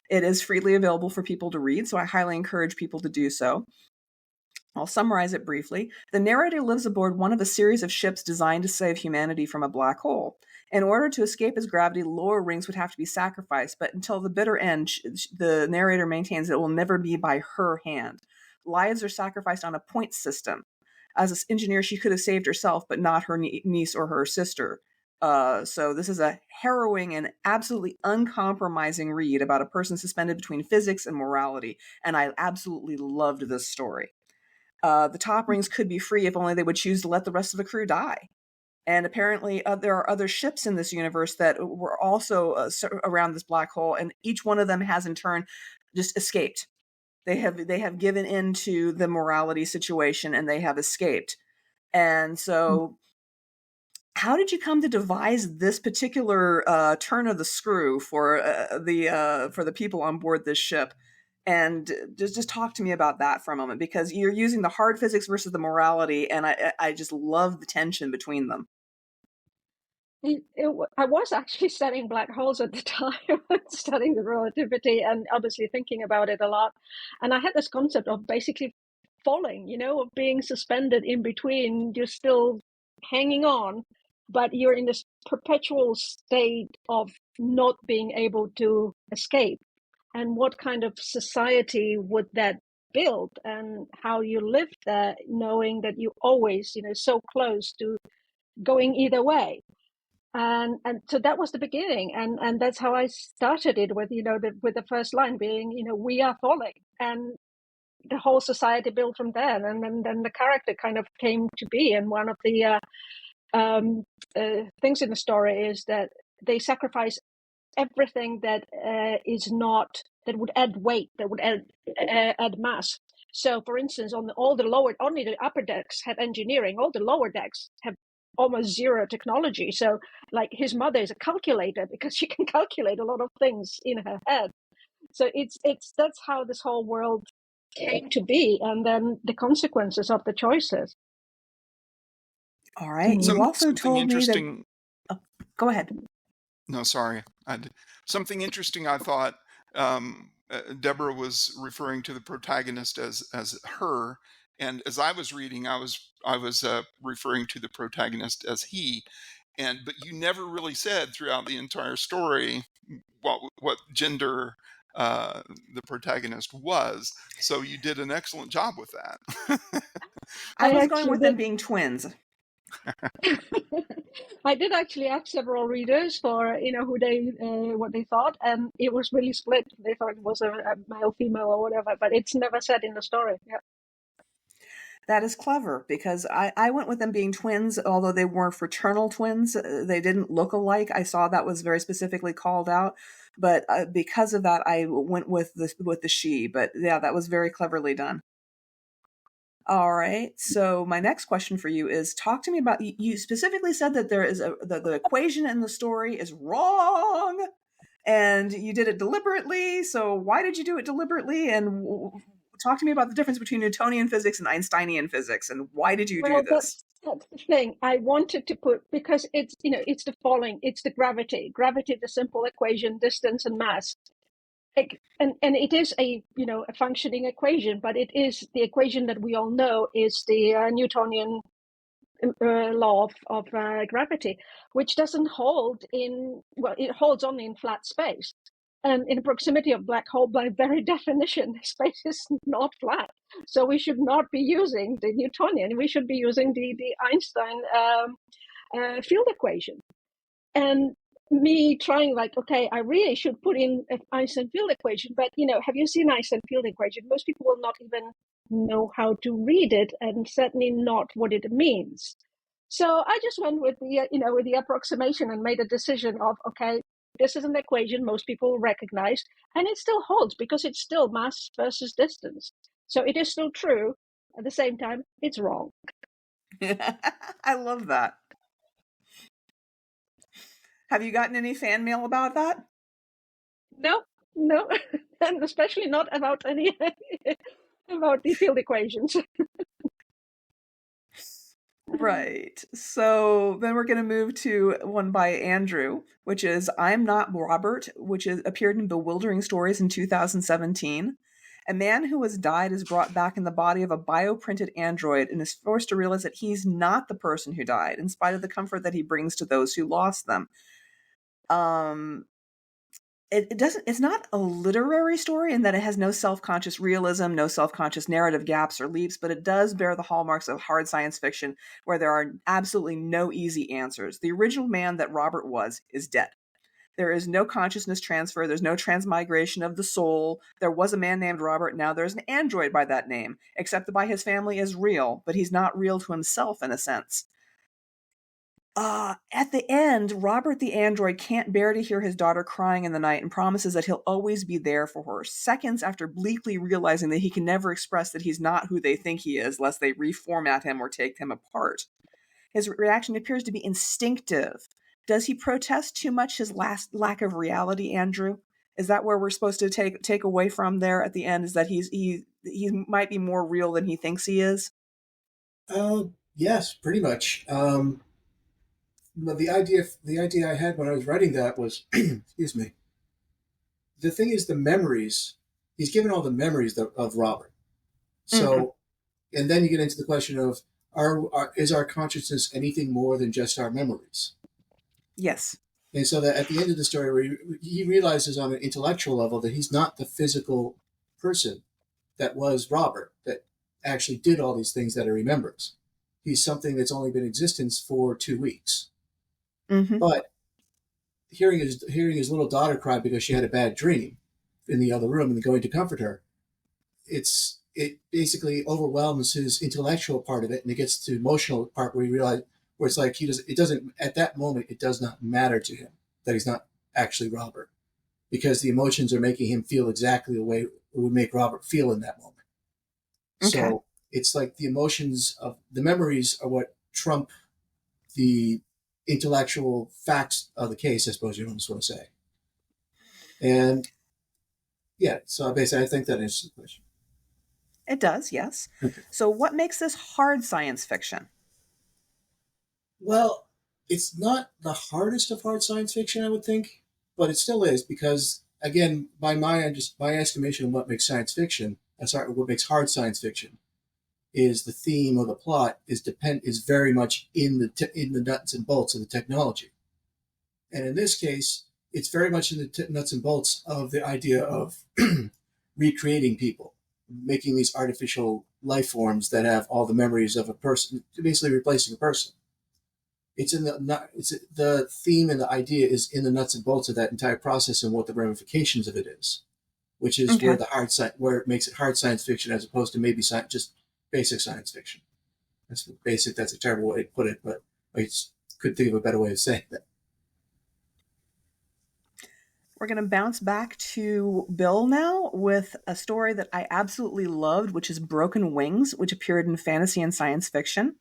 Speaker 1: It is freely available for people to read, so I highly encourage people to do so. I'll summarize it briefly. The narrator lives aboard one of a series of ships designed to save humanity from a black hole. In order to escape his gravity, lower rings would have to be sacrificed, but until the bitter end, the narrator maintains that it will never be by her hand. Lives are sacrificed on a point system. As an engineer, she could have saved herself, but not her niece or her sister. So this is a harrowing and absolutely uncompromising read about a person suspended between physics and morality, and I absolutely loved this story. The top rings could be free if only they would choose to let the rest of the crew die. And apparently, there are other ships in this universe that were also around this black hole, and each one of them has in turn just escaped. They have given in to the morality situation, and they have escaped. And so, how did you come to devise this particular turn of the screw for the people on board this ship? And just talk to me about that for a moment, because you're using the hard physics versus the morality, and I just love the tension between them.
Speaker 3: I was actually studying black holes at the time, studying the relativity and obviously thinking about it a lot. And I had this concept of basically falling, of being suspended in between. You're still hanging on, but you're in this perpetual state of not being able to escape. And what kind of society would that build, and how you live there, knowing that you always, so close to going either way. And so that was the beginning, and that's how I started it with with the first line being, we are falling. And the whole society built from there. And then the character kind of came to be. And one of the things in the story is that they sacrifice everything that is not, that would add weight, that would add mass. So, for instance, on all the lower, only the upper decks have engineering. All the lower decks have almost zero technology. So, like, his mother is a calculator because she can calculate a lot of things in her head. So it's that's how this whole world came to be, and then the consequences of the choices.
Speaker 1: All right. You also told me that.
Speaker 2: Interesting.
Speaker 1: Go ahead.
Speaker 2: No, sorry. Something interesting. I thought Deborah was referring to the protagonist as her, and as I was reading, I was referring to the protagonist as he. But you never really said throughout the entire story what gender the protagonist was. So you did an excellent job with that.
Speaker 1: I was going with them being twins.
Speaker 3: I did actually ask several readers for who they what they thought, and it was really split. They thought it was a male, female, or whatever, but it's never said in the story. Yeah.
Speaker 1: That is clever, because I went with them being twins, although they weren't fraternal twins. They didn't look alike. I saw that was very specifically called out, but because of that, I went with the she. But yeah, that was very cleverly done. All right. So my next question for you is, talk to me about, you specifically said that there is the equation in the story is wrong, and you did it deliberately. So why did you do it deliberately? And talk to me about the difference between Newtonian physics and Einsteinian physics, and why did you do this?
Speaker 3: That's the thing I wanted to put, because it's it's the following. It's the gravity, the simple equation, distance and mass. And it is a functioning equation, but it is the equation that we all know is the Newtonian law of gravity, which doesn't hold it holds only in flat space. And in the proximity of black hole, by very definition, space is not flat. So we should not be using the Newtonian. We should be using the Einstein field equation. And me trying okay, I really should put in an Einstein field equation, but have you seen Einstein field equation? Most people will not even know how to read it, and certainly not what it means. So I just went with the with the approximation and made a decision of, okay, this is an equation most people recognize, and it still holds because it's still mass versus distance. So it is still true. At the same time, it's wrong.
Speaker 1: I love that. Have you gotten any fan mail about that?
Speaker 3: No, and especially not about any about the field equations.
Speaker 1: Right. So then we're going to move to one by Andrew, which is I'm Not Robert, which appeared in Bewildering Stories in 2017. A man who has died is brought back in the body of a bioprinted android and is forced to realize that he's not the person who died, in spite of the comfort that he brings to those who lost them. It's not a literary story in that it has no self-conscious realism, no self-conscious narrative gaps or leaps, but it does bear the hallmarks of hard science fiction, where there are absolutely no easy answers. The original man that Robert was is dead. There is no consciousness transfer. There's no transmigration of the soul. There was a man named Robert. Now there's an android by that name, accepted by his family as real, but he's not real to himself in a sense. At the end, Robert the android can't bear to hear his daughter crying in the night and promises that he'll always be there for her, seconds after bleakly realizing that he can never express that he's not who they think he is, lest they reformat him or take him apart. His reaction appears to be instinctive. Does he protest too much his lack of reality, Andrew? Is that where we're supposed to take away from there at the end, is that he might be more real than he thinks he is?
Speaker 4: Yes, pretty much. The idea I had when I was writing that was, excuse me. The thing is, the memories. He's given all the memories of Robert. So, and then you get into the question of, is our consciousness anything more than just our memories?
Speaker 1: Yes.
Speaker 4: And so that at the end of the story, where he realizes on an intellectual level that he's not the physical person that was Robert, that actually did all these things that he remembers. He's something that's only been in existence for 2 weeks.
Speaker 1: Mm-hmm.
Speaker 4: But hearing his little daughter cry because she had a bad dream in the other room and going to comfort her, it's it basically overwhelms his intellectual part of it, and it gets to the emotional part where he realizes, where it's like it doesn't, at that moment, it does not matter to him that he's not actually Robert, because the emotions are making him feel exactly the way it would make Robert feel in that moment.
Speaker 1: Okay.
Speaker 4: So it's like the emotions of the memories are what trump the intellectual facts of the case, I suppose you almost want to say. And yeah, so basically, I think that answers the question.
Speaker 1: It does, yes.
Speaker 4: Okay.
Speaker 1: So what makes this hard science fiction?
Speaker 4: Well, it's not the hardest of hard science fiction, I would think, but it still is because, again, by my estimation of what makes science fiction, what makes hard science fiction, is the theme or the plot is very much in the nuts and bolts of the technology, and in this case, it's very much in the nuts and bolts of the idea of recreating people, making these artificial life forms that have all the memories of a person, basically replacing a person. It's the theme and the idea is in the nuts and bolts of that entire process and what the ramifications of it is, which is
Speaker 1: Okay.
Speaker 4: where it makes it hard science fiction as opposed to maybe just basic science fiction. That's basic. That's a terrible way to put it, but I could think of a better way of saying that.
Speaker 1: We're going to bounce back to Bill now with a story that I absolutely loved, which is Broken Wings, which appeared in fantasy and science fiction.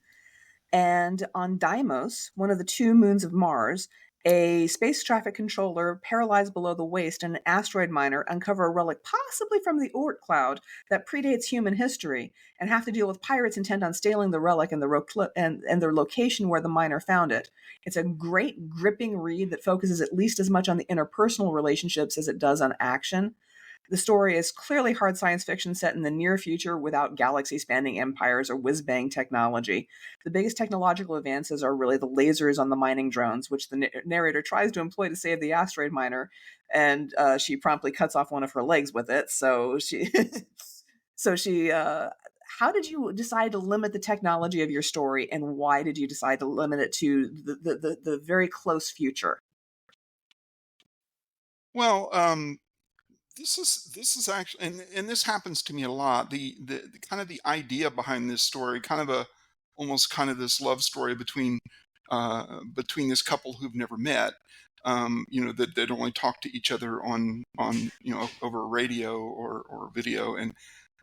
Speaker 1: And on Deimos, one of the two moons of Mars, a space traffic controller paralyzed below the waist and an asteroid miner uncover a relic possibly from the Oort cloud that predates human history and have to deal with pirates intent on stealing the relic and the location where the miner found it. It's a great, gripping read that focuses at least as much on the interpersonal relationships as it does on action. The story is clearly hard science fiction set in the near future without galaxy-spanning empires or whiz-bang technology. The biggest technological advances are really the lasers on the mining drones, which the narrator tries to employ to save the asteroid miner, and she promptly cuts off one of her legs with it. So she, how did you decide to limit the technology of your story, and why did you decide to limit it to the very close future?
Speaker 2: Well, this is actually, and this happens to me a lot. The kind of the idea behind this story, kind of a almost kind of this love story between this couple who've never met. That they'd only talk to each other on over radio or video, and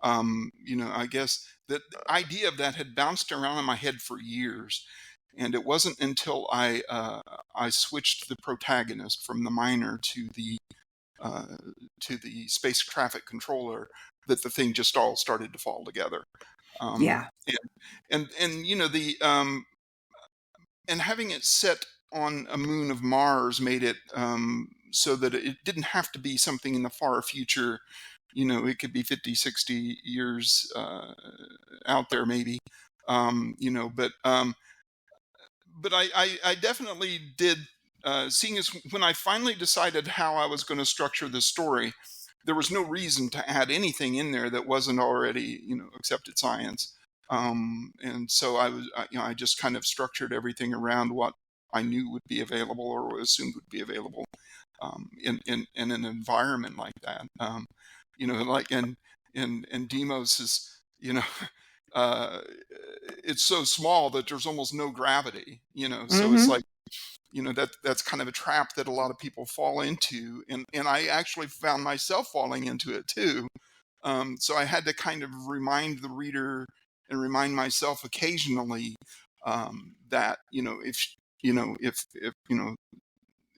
Speaker 2: I guess that the idea of that had bounced around in my head for years. And it wasn't until I switched the protagonist from the miner uh, to the space traffic controller that the thing just all started to fall together.
Speaker 1: Yeah.
Speaker 2: And the and having it set on a moon of Mars made it so that it didn't have to be something in the far future. It could be 50, 60 years out there maybe. But I definitely did. Seeing as when I finally decided how I was going to structure the story, there was no reason to add anything in there that wasn't already, accepted science. And so I just kind of structured everything around what I knew would be available or assumed would be available in an environment like that. Like and Demos is, uh, it's so small that there's almost no gravity. So it's like, that's kind of a trap that a lot of people fall into, and I actually found myself falling into it too. So I had to kind of remind the reader and remind myself occasionally that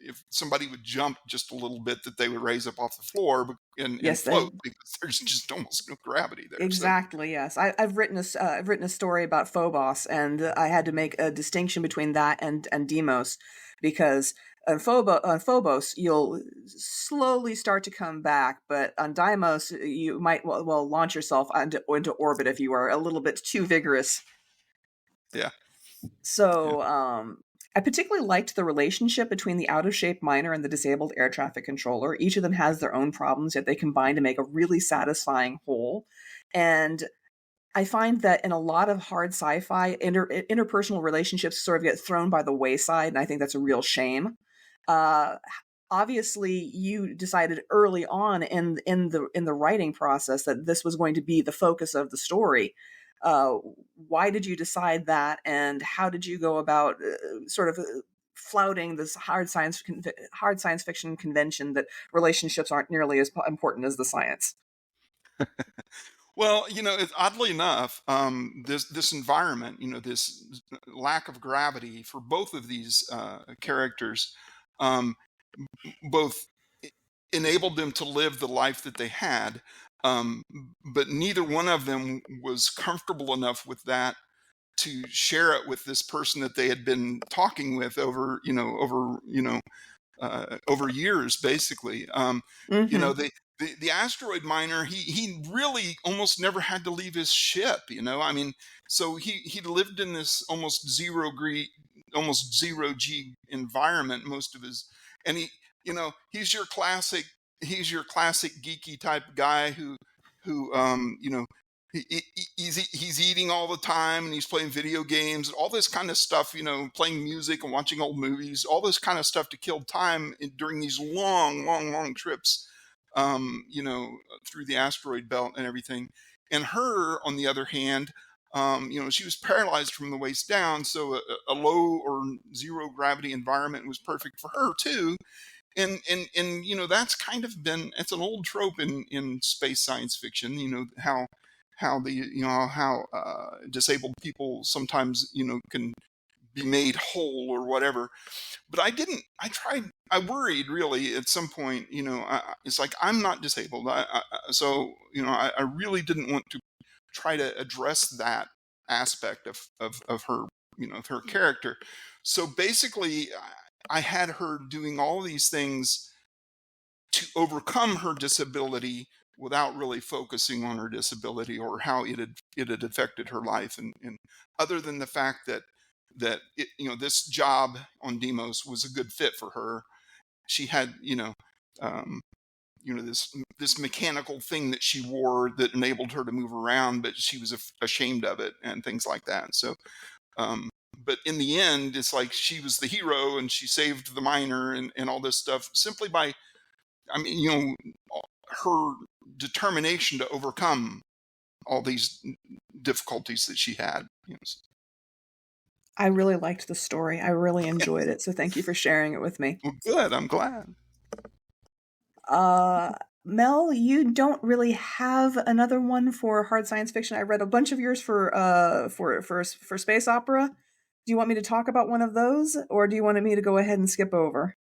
Speaker 2: if somebody would jump just a little bit, that they would raise up off the floor and
Speaker 1: Yes,
Speaker 2: float, because there's just almost no gravity there.
Speaker 1: exactly. Yes, I've written a story about Phobos, and I had to make a distinction between that and Deimos, because on Phobos you'll slowly start to come back, but on Deimos you might launch yourself into orbit if you are a little bit too vigorous.
Speaker 2: Yeah.
Speaker 1: So I particularly liked the relationship between the out-of-shape miner and the disabled air traffic controller. Each of them has their own problems, yet they combine to make a really satisfying whole. And I find that in a lot of hard sci-fi, interpersonal relationships sort of get thrown by the wayside, and I think that's a real shame. obviously you decided early on in the writing process that this was going to be the focus of the story. Uh, why did you decide that, and how did you go about sort of flouting this hard science fiction convention that relationships aren't nearly as important as the science?
Speaker 2: Well, oddly enough, this environment, this lack of gravity for both of these characters, um, both enabled them to live the life that they had, um, but neither one of them was comfortable enough with that to share it with this person that they had been talking with over years, basically.
Speaker 1: Mm-hmm.
Speaker 2: The asteroid miner, he really almost never had to leave his ship. I mean, so he lived in this almost zero G environment most of his, and he's your classic geeky type guy who he's eating all the time, and he's playing video games, all this kind of stuff, playing music and watching old movies, all this kind of stuff to kill time during these long trips, through the asteroid belt and everything. And her, on the other hand, she was paralyzed from the waist down, so a low or zero gravity environment was perfect for her too. And that's kind of it's an old trope in space science fiction, how disabled people sometimes can be made whole or whatever. But I worried really at some point. It's like, I'm not disabled. So I really didn't want to try to address that aspect of her, of her character. So basically, I had her doing all these things to overcome her disability without really focusing on her disability or how it had affected her life. And other than the fact that this job on Demos was a good fit for her, she had um, this mechanical thing that she wore that enabled her to move around, but she was ashamed of it and things like that. So um, but in the end, it's like she was the hero and she saved the miner and all this stuff simply by, I mean, her determination to overcome all these difficulties that she had.
Speaker 1: I really liked the story. I really enjoyed it. So thank you for sharing it with me.
Speaker 2: Well, good. I'm glad.
Speaker 1: Uh, Mel, you don't really have another one for hard science fiction. I read a bunch of yours for space opera. Do you want me to talk about one of those, or do you want me to go ahead and skip over?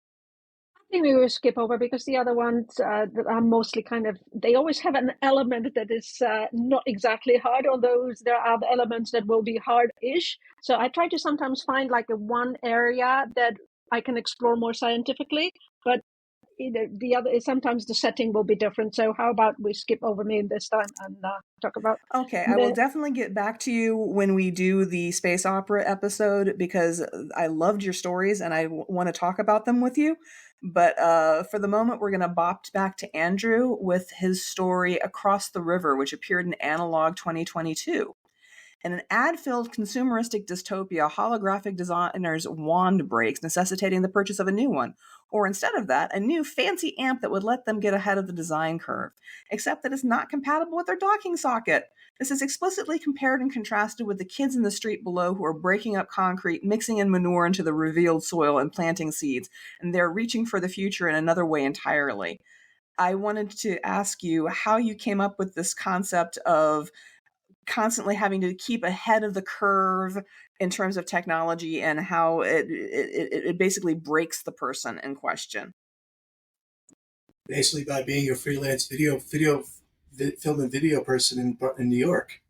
Speaker 3: I think we will skip over because the other ones that are mostly they always have an element that is not exactly hard, although there are elements that will be hard-ish. So I try to sometimes find like a one area that I can explore more scientifically, but the other, sometimes the setting will be different. So how about we skip over me this time and talk about
Speaker 1: Okay, I will definitely get back to you when we do the space opera episode because I loved your stories and I want to talk about them with you. But for the moment, we're going to bop back to Andrew with his story Across the River, which appeared in Analog 2022. In an ad-filled consumeristic dystopia, holographic designers' wand breaks, necessitating the purchase of a new one. Or instead of that, a new fancy amp that would let them get ahead of the design curve. Except that it's not compatible with their docking socket. This is explicitly compared and contrasted with the kids in the street below who are breaking up concrete, mixing in manure into the revealed soil, and planting seeds. And they're reaching for the future in another way entirely. I wanted to ask you how you came up with this concept of constantly having to keep ahead of the curve in terms of technology and how it basically breaks the person in question.
Speaker 4: Basically, by being a freelance film and video person in New York,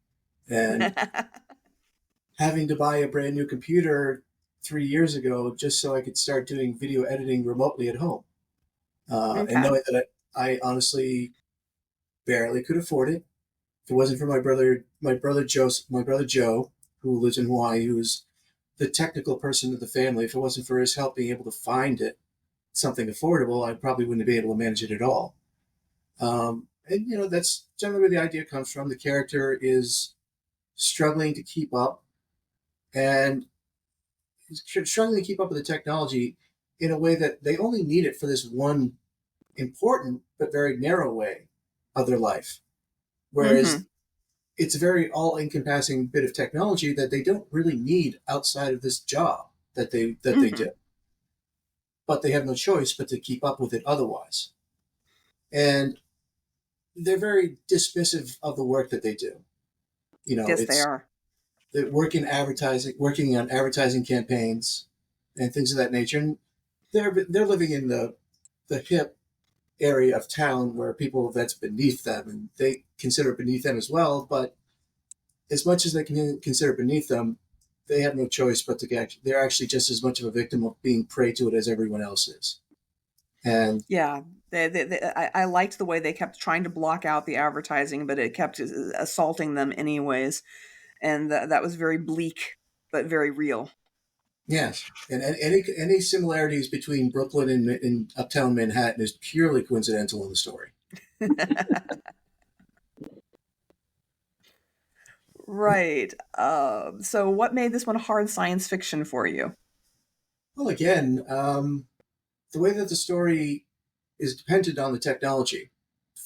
Speaker 4: and having to buy a brand new computer 3 years ago just so I could start doing video editing remotely at home,
Speaker 1: Okay.
Speaker 4: and knowing that I honestly barely could afford it. If it wasn't for my brother Joe, who lives in Hawaii, who's the technical person of the family, if it wasn't for his help being able to find something affordable, I probably wouldn't be able to manage it at all. And that's generally where the idea comes from. The character is struggling to keep up, and struggling to keep up with the technology in a way that they only need it for this one important but very narrow way of their life. Whereas it's a very all-encompassing bit of technology that they don't really need outside of this job that they do. But they have no choice but to keep up with it otherwise. And they're very dismissive of the work that they do.
Speaker 1: Yes, they are.
Speaker 4: They work in advertising, working on advertising campaigns and things of that nature. And they're living in the hip area of town where people that's beneath them, and they consider it beneath them as well. But as much as they can consider it beneath them, they have no choice but to they're actually just as much of a victim of being prey to it as everyone else is. And
Speaker 1: yeah, I liked the way they kept trying to block out the advertising, but it kept assaulting them anyways. And that was very bleak, but very real.
Speaker 4: Yes, and any similarities between Brooklyn and uptown Manhattan is purely coincidental in the story.
Speaker 1: Right. So what made this one hard science fiction for you?
Speaker 4: Well, again, the way that the story is dependent on the technology.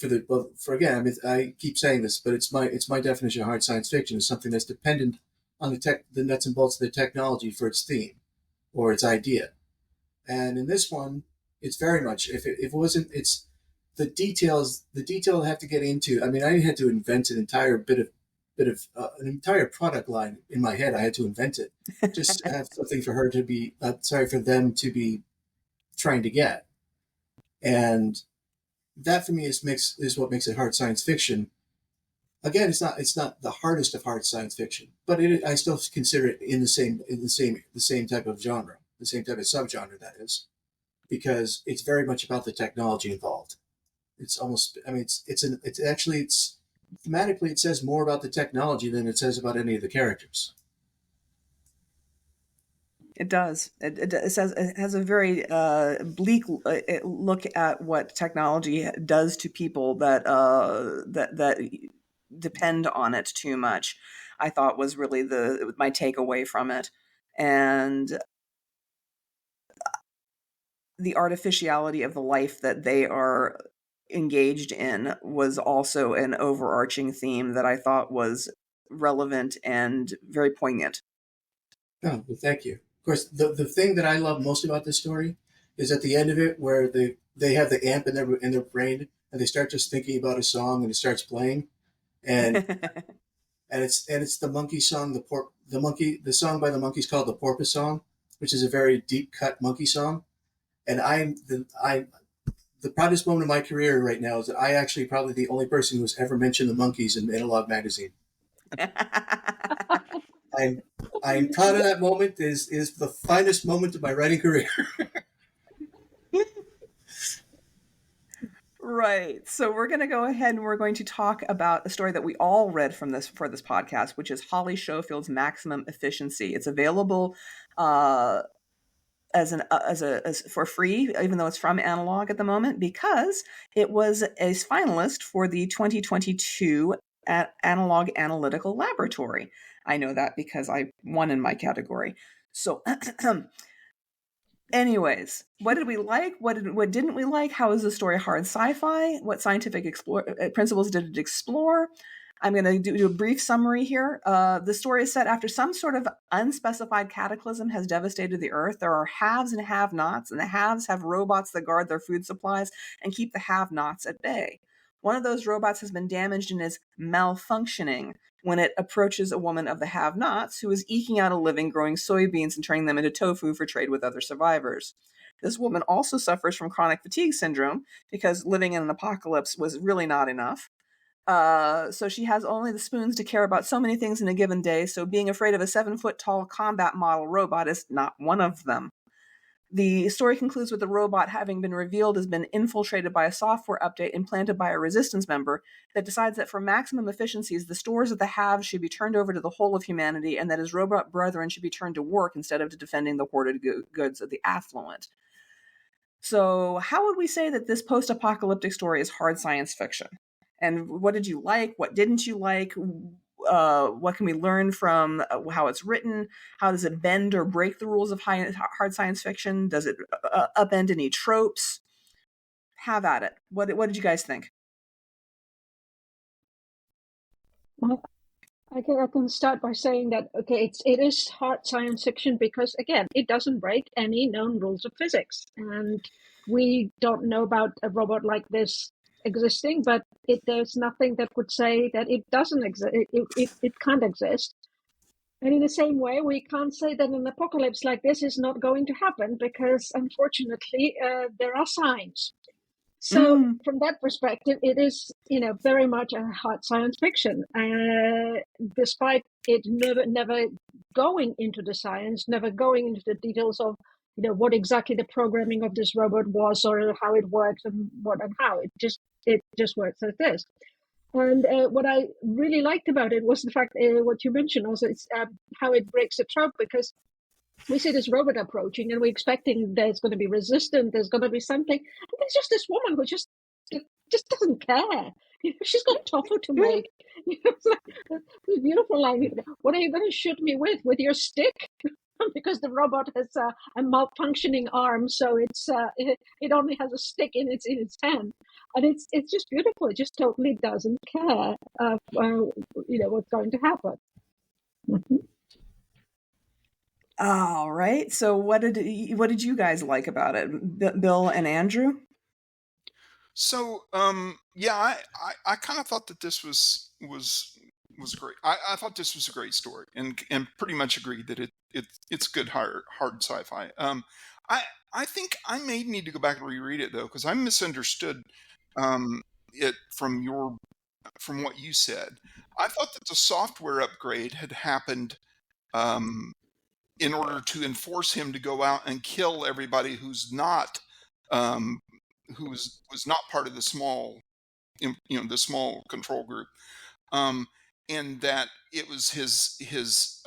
Speaker 4: Again, I mean, I keep saying this, but it's my definition of hard science fiction is something that's dependent on the nuts and bolts of the technology for its theme or its idea. And in this one, it's very much if it wasn't, it's the details. The detail I have to get into. I mean, I had to invent an entire bit of an entire product line in my head. I had to invent it just to have something for her to be for them to be trying to get. And that for me is what makes it hard science fiction. Again, it's not the hardest of hard science fiction, but I still consider it in the same type of genre, the same type of subgenre, that is, because it's very much about the technology involved. It's almost, I mean, it's thematically it says more about the technology than it says about any of the characters.
Speaker 1: It does. It has a very bleak look at what technology does to people that depend on it too much. I thought was really my takeaway from it, and the artificiality of the life that they are engaged in was also an overarching theme that I thought was relevant and very poignant.
Speaker 4: Oh, well, thank you. Of course, the thing that I love most about this story is at the end of it where they have the amp in their brain and they start just thinking about a song and it starts playing, and and it's the monkey song, the song by the Monkees called the Porpoise Song, which is a very deep cut monkey song. And the proudest moment of my career right now is that I actually probably the only person who's ever mentioned the Monkees in Analog magazine. I'm proud of that moment. Is the finest moment of my writing career.
Speaker 1: Right. So we're going to go ahead and we're going to talk about a story that we all read for this podcast, which is Holly Schofield's Maximum Efficiency. It's available as for free, even though it's from Analog at the moment, because it was a finalist for the 2022 Analog Analytical Laboratory. I know that because I won in my category. So anyways, what did we like? What didn't we like? How is the story hard sci-fi? What scientific principles did it explore? I'm going to do a brief summary here. The story is set after some sort of unspecified cataclysm has devastated the Earth. There are haves and have-nots, and the haves have robots that guard their food supplies and keep the have-nots at bay. One of those robots has been damaged and is malfunctioning when it approaches a woman of the have-nots who is eking out a living growing soybeans and turning them into tofu for trade with other survivors. This woman also suffers from chronic fatigue syndrome because living in an apocalypse was really not enough. So she has only the spoons to care about so many things in a given day, so being afraid of a 7-foot-tall combat model robot is not one of them. The story concludes with the robot having been revealed as been infiltrated by a software update implanted by a resistance member that decides that for maximum efficiencies, the stores of the haves should be turned over to the whole of humanity, and that his robot brethren should be turned to work instead of to defending the hoarded goods of the affluent. So how would we say that this post-apocalyptic story is hard science fiction? And what did you like? What didn't you like? what can we learn from how it's written? How does it bend or break the rules of hard science fiction? Does it upend any tropes? Have at it. What did you guys think?
Speaker 3: Well, I can start by saying that, okay, it is hard science fiction because, again, it doesn't break any known rules of physics. And we don't know about a robot like this existing, but there's nothing that would say that it doesn't exist. It can't exist. And in the same way, we can't say that an apocalypse like this is not going to happen because, unfortunately, there are signs. So from that perspective, it is, very much a hard science fiction, despite it never going into the science, never going into the details of, what exactly the programming of this robot was or how it works and what and how. It just works like this. And what I really liked about it was the fact, what you mentioned also, it's how it breaks the trope, because we see this robot approaching and we're expecting there's going to be resistance, there's going to be something. And there's just this woman who just doesn't care. She's got tofu to make. It's like this beautiful line. What are you going to shoot me with? With your stick? Because the robot has a malfunctioning arm, so it only has a stick in its hand, and it's just beautiful. It just totally doesn't care, what's going to happen. Mm-hmm.
Speaker 1: All right. So what did you guys like about it, Bill and Andrew?
Speaker 2: So yeah, I kind of thought that this was great. I thought this was a great story, and pretty much agreed that it's good hard sci-fi. I think I may need to go back and reread it though, because I misunderstood it from what you said. I thought that the software upgrade had happened in order to enforce him to go out and kill everybody who's not was not part of the small the small control group, and that it was his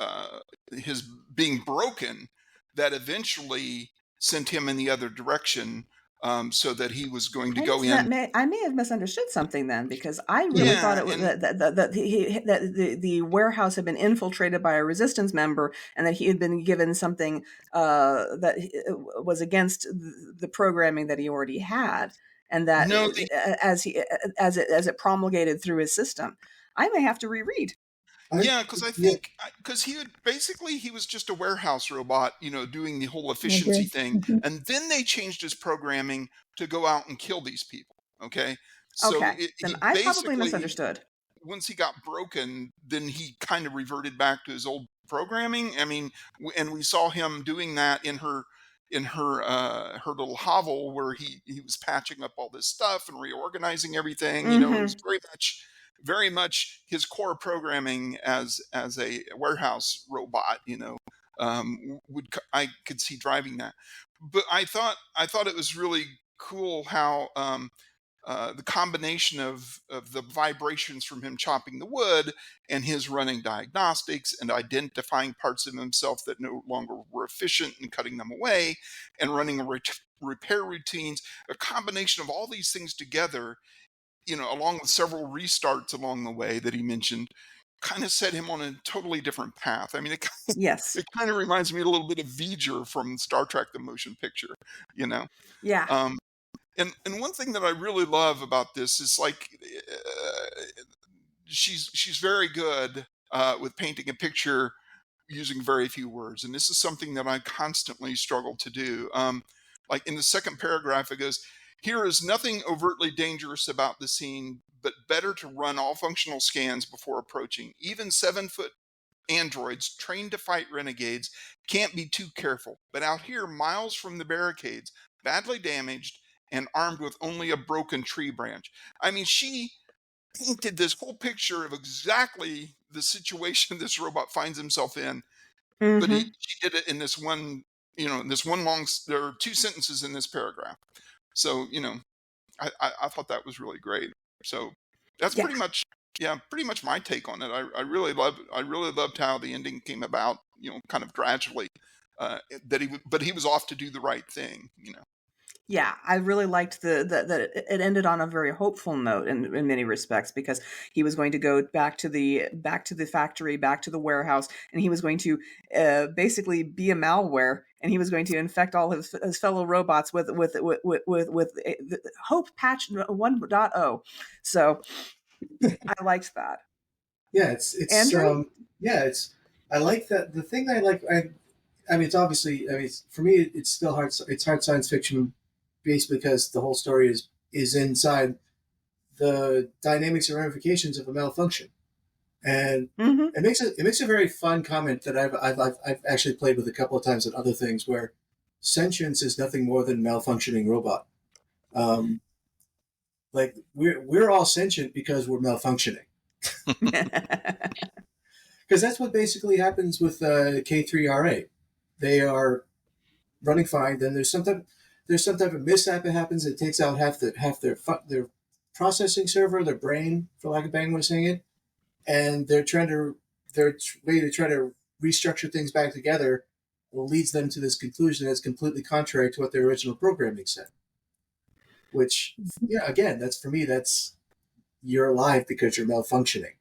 Speaker 2: being broken that eventually sent him in the other direction, so that he was going to go in.
Speaker 1: I may have misunderstood something then, because I really thought it was that the warehouse had been infiltrated by a resistance member, and that he had been given something that was against the programming that he already had, and that as it promulgated through his system. I may have to reread.
Speaker 2: Yeah, because I think he was just a warehouse robot, doing the whole efficiency thing, and then they changed his programming to go out and kill these people. Okay, so
Speaker 1: then I probably misunderstood.
Speaker 2: Once he got broken, then he kind of reverted back to his old programming. I mean, and we saw him doing that in her little hovel where he was patching up all this stuff and reorganizing everything. It was very much his core programming as a warehouse robot. I could see driving that. But I thought it was really cool how the combination of the vibrations from him chopping the wood and his running diagnostics and identifying parts of himself that no longer were efficient and cutting them away, and running repair routines, a combination of all these things together, along with several restarts along the way that he mentioned, kind of set him on a totally different path. I mean, it kind of reminds me a little bit of V'ger from Star Trek: The Motion Picture,
Speaker 1: Yeah.
Speaker 2: And one thing that I really love about this is, like, she's very good with painting a picture using very few words, and this is something that I constantly struggle to do. Like in the second paragraph, it goes, "Here is nothing overtly dangerous about the scene, but better to run all functional scans before approaching. Even 7-foot androids trained to fight renegades can't be too careful. But out here, miles from the barricades, badly damaged and armed with only a broken tree branch." I mean, she painted this whole picture of exactly the situation this robot finds himself in, but she did it in this one, there are 2 sentences in this paragraph. So, I thought that was really great. So that's pretty much my take on it. I really loved how the ending came about, kind of gradually, but he was off to do the right thing,
Speaker 1: Yeah, I really liked that it ended on a very hopeful note in many respects, because he was going to go back to the factory, back to the warehouse, and he was going to basically be a malware, and he was going to infect all his fellow robots with Hope Patch 1.0. So I liked that.
Speaker 4: Yeah, it's
Speaker 1: Andrew?
Speaker 4: yeah, it's I like that. The thing I like, I mean, it's obviously, I mean, for me, it's still hard. It's hard science fiction, based because the whole story is inside the dynamics and ramifications of a malfunction, and
Speaker 1: Mm-hmm.
Speaker 4: it makes a very fun comment that I've actually played with a couple of times in other things where sentience is nothing more than malfunctioning robot. Um, like we're all sentient because we're malfunctioning. Because that's what basically happens with K3RA. They are running fine. Then there's some type of mishap that happens. It takes out half their processing server, their brain, for lack of a better way of saying it, and their way to try to restructure things back together leads them to this conclusion that's completely contrary to what their original programming said. Which, yeah, again, that's for me. That's you're alive because you're malfunctioning,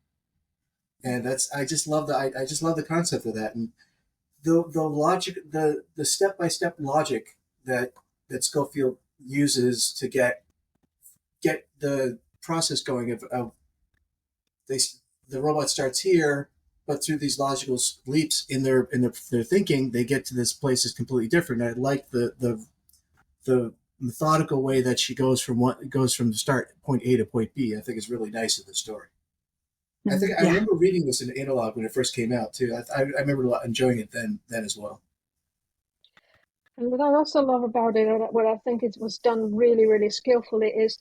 Speaker 4: and that's I just love the concept of that. And the logic, the step by step logic that Schofield uses to get the process going of they the robot starts here, but through these logical leaps in their thinking, they get to this place that's completely different. And I like the methodical way that she goes from the start point A to point B. I think is really nice in the story. I
Speaker 1: Yeah.
Speaker 4: remember reading this in analog when it first came out too. I remember enjoying it then as well.
Speaker 3: And what I also love about it, and what I think it was done really, really skillfully, is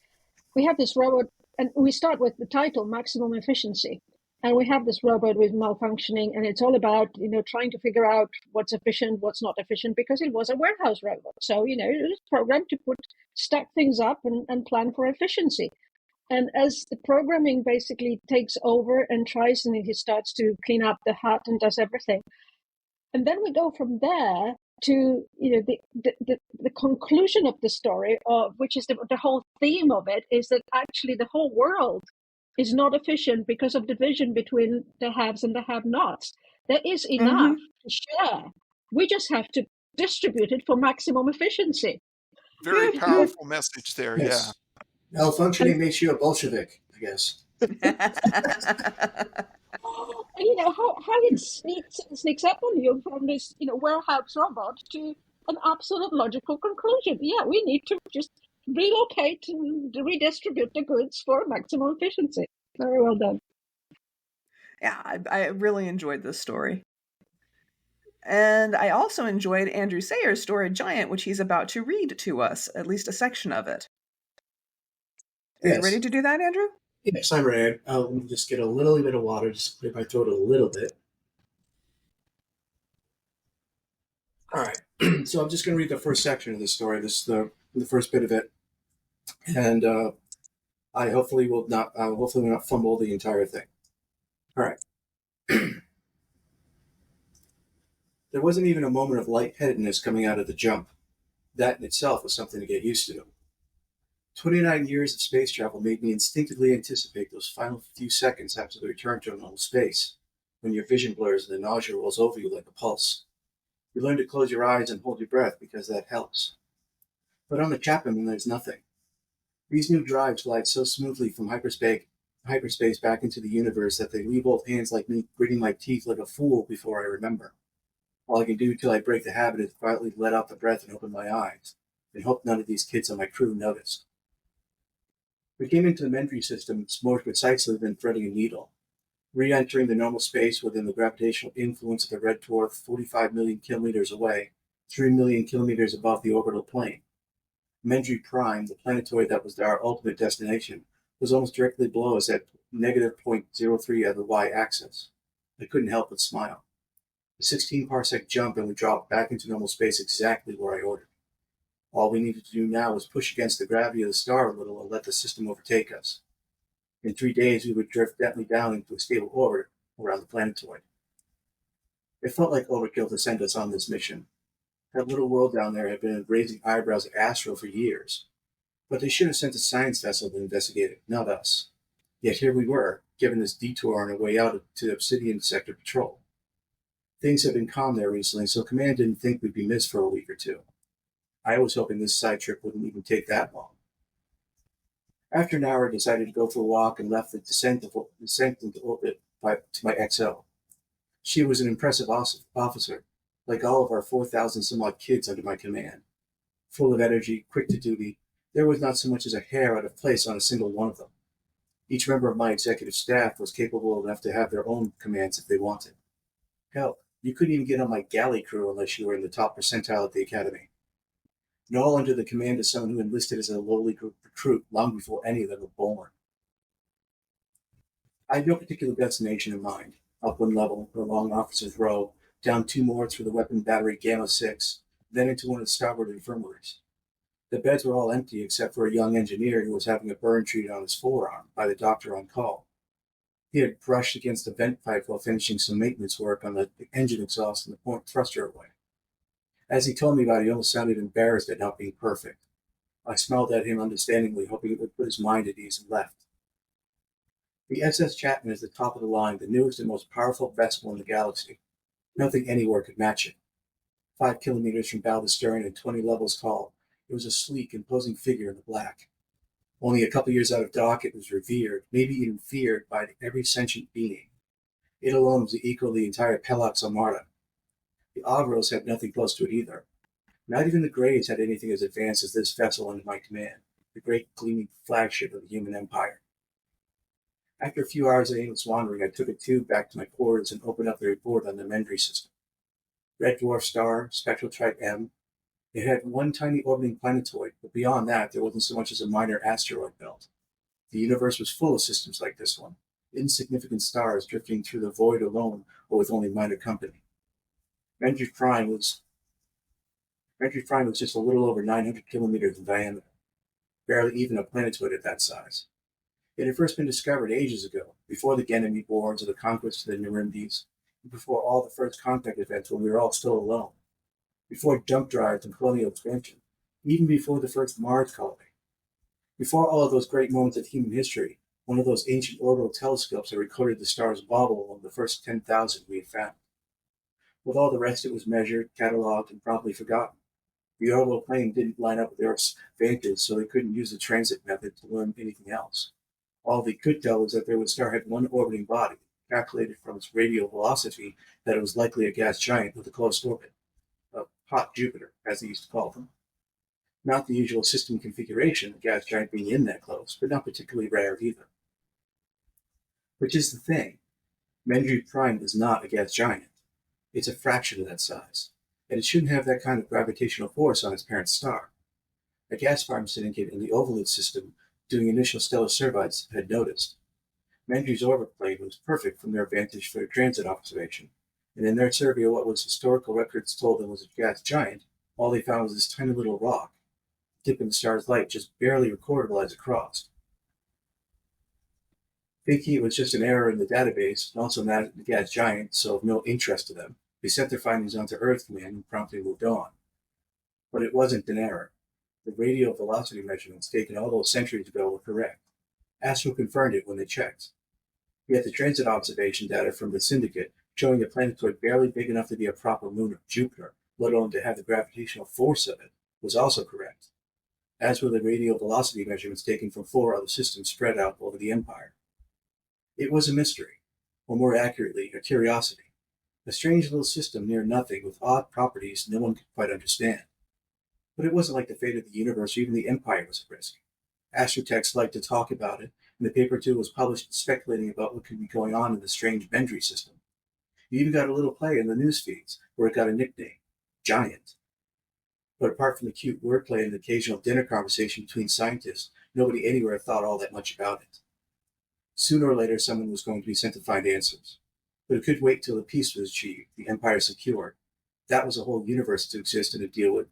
Speaker 3: we have this robot, and we start with the title, Maximum Efficiency. And we have this robot with malfunctioning, and it's all about, trying to figure out what's efficient, what's not efficient, because it was a warehouse robot. So, it was programmed to stack things up and plan for efficiency. And as the programming basically takes over and tries, and he starts to clean up the hut and does everything. And then we go from there to the conclusion of the story, which is the whole theme of it, is that actually the whole world is not efficient because of division between the haves and the have-nots. There is enough to share. We just have to distribute it for maximum efficiency.
Speaker 2: Very powerful message there.
Speaker 4: Yes.
Speaker 2: Yeah.
Speaker 4: Malfunctioning makes you a Bolshevik, I guess.
Speaker 3: How it sneaks up on you from this warehouse robot to an absolute logical conclusion. Yeah, we need to just relocate and redistribute the goods for maximum efficiency. Very well done.
Speaker 1: Yeah, I really enjoyed this story. And I also enjoyed Andrew Sayer's story, Giant, which he's about to read to us, at least a section of it. Are you ready to do that, Andrew?
Speaker 4: Yes, I'm ready. Let me just get a little bit of water, just clear my throat a little bit. All right. So I'm just going to read the first section of the story. This is the first bit of it, and I hopefully will not fumble the entire thing. All right. There wasn't even a moment of lightheadedness coming out of the jump. That in itself was something to get used to. 29 years of space travel made me instinctively anticipate those final few seconds after the return to normal space, when your vision blurs and the nausea rolls over you like a pulse. You learn to close your eyes and hold your breath because that helps. But on the Chapman, there's nothing. These new drives glide so smoothly from hyperspace back into the universe that they leave old hands like me gritting my teeth like a fool before I remember. All I can do till I break the habit is quietly let out the breath and open my eyes, and hope none of these kids on my crew noticed. We came into the Mendry system more precisely than threading a needle, re-entering the normal space within the gravitational influence of the red dwarf 45 million kilometers away, 3 million kilometers above the orbital plane. Mendry Prime, the planetoid that was our ultimate destination, was almost directly below us at negative 0.03 of the y-axis. I couldn't help but smile. A 16-parsec jump, and we dropped back into normal space exactly where I ordered. All we needed to do now was push against the gravity of the star a little and let the system overtake us. In 3 days, we would drift gently down into a stable orbit around the planetoid. It felt like overkill to send us on this mission. That little world down there had been raising eyebrows at Astro for years. But they should have sent a science vessel to investigate it, not us. Yet here we were, given this detour on our way out to Obsidian Sector Patrol. Things have been calm there recently, so Command didn't think we'd be missed for a week or two. I was hoping this side trip wouldn't even take that long. After an hour, I decided to go for a walk and left the descent into orbit to my XO. She was an impressive officer, like all of our 4,000-some-odd kids under my command. Full of energy, quick to duty, there was not so much as a hair out of place on a single one of them. Each member of my executive staff was capable enough to have their own commands if they wanted. Hell, you couldn't even get on my galley crew unless you were in the top percentile at the academy. And all under the command of someone who enlisted as a lowly recruit long before any of them were born. I had no particular destination in mind. Up one level, along officers' row, down 2 more through the weapon battery Gamma 6, then into one of the starboard infirmaries. The beds were all empty except for a young engineer who was having a burn treated on his forearm by the doctor on call. He had brushed against the vent pipe while finishing some maintenance work on the engine exhaust and the point thruster array. As he told me about it, he almost sounded embarrassed at not being perfect. I smiled at him understandingly, hoping it would put his mind at ease, and left. The SS Chapman is the top of the line, the newest and most powerful vessel in the galaxy. Nothing anywhere could match it. 5 kilometers from bow to stern and 20 levels tall, it was a sleek, imposing figure in the black. Only a couple years out of dock, it was revered, maybe even feared, by every sentient being. It alone was equal to the entire Pelox Armada. The Avros had nothing close to it either. Not even the Greys had anything as advanced as this vessel under my command, the great gleaming flagship of the human empire. After a few hours of aimless wandering, I took a tube back to my quarters and opened up the report on the Mendry system. Red dwarf star, spectral type M. It had one tiny orbiting planetoid, but beyond that, there wasn't so much as a minor asteroid belt. The universe was full of systems like this one, insignificant stars drifting through the void alone or with only minor company. Mendry Prime was just a little over 900 kilometers in diameter, barely even a planetoid at that size. It had first been discovered ages ago, before the Ganymede Wars or the conquest of the Nerimdes, and before all the first contact events when we were all still alone, before jump drives and colonial expansion, even before the first Mars colony. Before all of those great moments of human history, one of those ancient orbital telescopes had recorded the star's wobble among the first 10,000 we had found. With all the rest, it was measured, catalogued, and promptly forgotten. The orbital plane didn't line up with Earth's vantage, so they couldn't use the transit method to learn anything else. All they could tell was that the star had one orbiting body, calculated from its radial velocity that it was likely a gas giant with a closed orbit. A hot Jupiter, as they used to call them. Not the usual system configuration, a gas giant being in that close, but not particularly rare either. Which is the thing. Mendry Prime is not a gas giant. It's a fraction of that size, and it shouldn't have that kind of gravitational force on its parent star. A gas farm syndicate in the Ovalid system doing initial stellar surveys had noticed. Mendry's orbit plane was perfect from their vantage for transit observation, and in their survey of what was historical records told them was a gas giant, all they found was this tiny little rock, dip in the star's light just barely recordable as it crossed. Thinking it was just an error in the database, and also not a gas giant, so of no interest to them, they sent their findings onto Earth Command and promptly moved on. But it wasn't an error. The radial velocity measurements taken all those centuries ago were correct. Astro confirmed it when they checked. Yet the transit observation data from the syndicate showing a planetoid barely big enough to be a proper moon of Jupiter, let alone to have the gravitational force of it, was also correct, as were the radial velocity measurements taken from 4 other systems spread out over the Empire. It was a mystery, or more accurately, a curiosity. A strange little system near nothing with odd properties no one could quite understand. But it wasn't like the fate of the universe or even the Empire was at risk. Astrotechs liked to talk about it, and the paper too was published speculating about what could be going on in the strange Mendry system. You even got a little play in the news feeds, where it got a nickname, Giant. But apart from the cute wordplay and the occasional dinner conversation between scientists, nobody anywhere thought all that much about it. Sooner or later, someone was going to be sent to find answers. But it could wait till the peace was achieved, the Empire secured. That was a whole universe to exist and to deal with.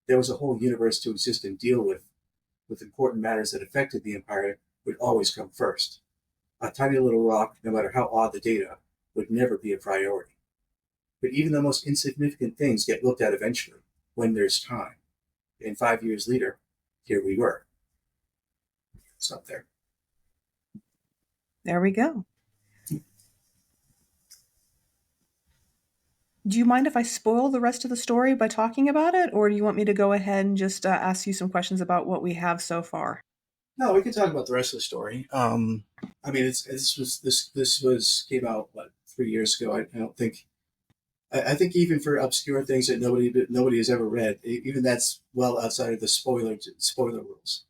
Speaker 4: There was a whole universe to exist and deal with important matters that affected the Empire would always come first. A tiny little rock, no matter how odd the data, would never be a priority. But even the most insignificant things get looked at eventually. when there's time. And 5 years later, here we were. It's up there.
Speaker 1: There we go. Do you mind if I spoil the rest of the story by talking about it, or do you want me to go ahead and just ask you some questions about what we have so far?
Speaker 4: No, we can talk about the rest of the story. I mean, this came out 3 years ago. I don't think. I think even for obscure things that nobody has ever read, even that's well outside of the spoiler rules.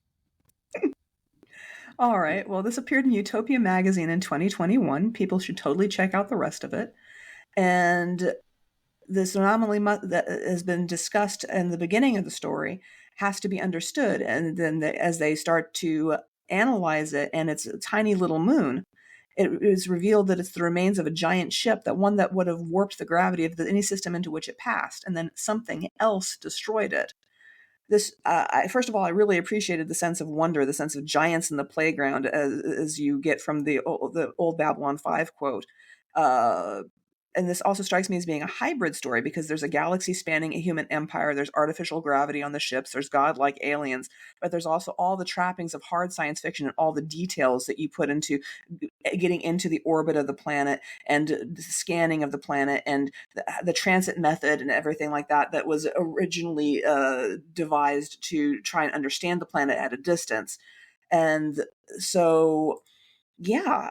Speaker 1: All right. Well, this appeared in Utopia magazine in 2021. People should totally check out the rest of it. And this anomaly that has been discussed in the beginning of the story has to be understood. And then as they start to analyze it, and it's a tiny little moon, it is revealed that it's the remains of a giant ship, that one that would have warped the gravity of any system into which it passed, and then something else destroyed it. This, first of all, I really appreciated the sense of wonder, the sense of giants in the playground, as you get from the old Babylon 5 quote. And this also strikes me as being a hybrid story, because there's a galaxy spanning a human empire, there's artificial gravity on the ships, there's godlike aliens, but there's also all the trappings of hard science fiction and all the details that you put into getting into the orbit of the planet and the scanning of the planet and the transit method and everything like that was originally devised to try and understand the planet at a distance. And so, yeah.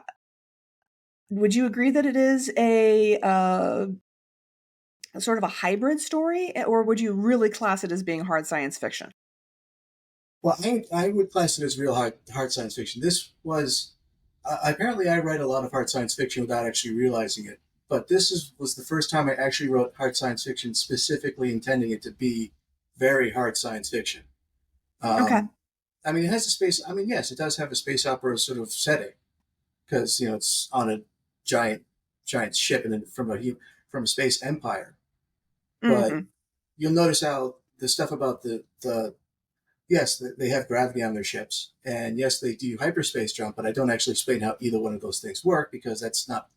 Speaker 1: Would you agree that it is a sort of a hybrid story, or would you really class it as being hard science fiction?
Speaker 4: Well, I would class it as real hard science fiction. This was apparently I write a lot of hard science fiction without actually realizing it, but this was the first time I actually wrote hard science fiction specifically intending it to be very hard science fiction.
Speaker 1: Okay.
Speaker 4: I mean, it has a space. I mean, yes, it does have a space opera sort of setting, because it's on a giant ship and from a space empire. But you'll notice how the stuff about yes, they have gravity on their ships, and yes, they do hyperspace jump, but I don't actually explain how either one of those things work, because that's not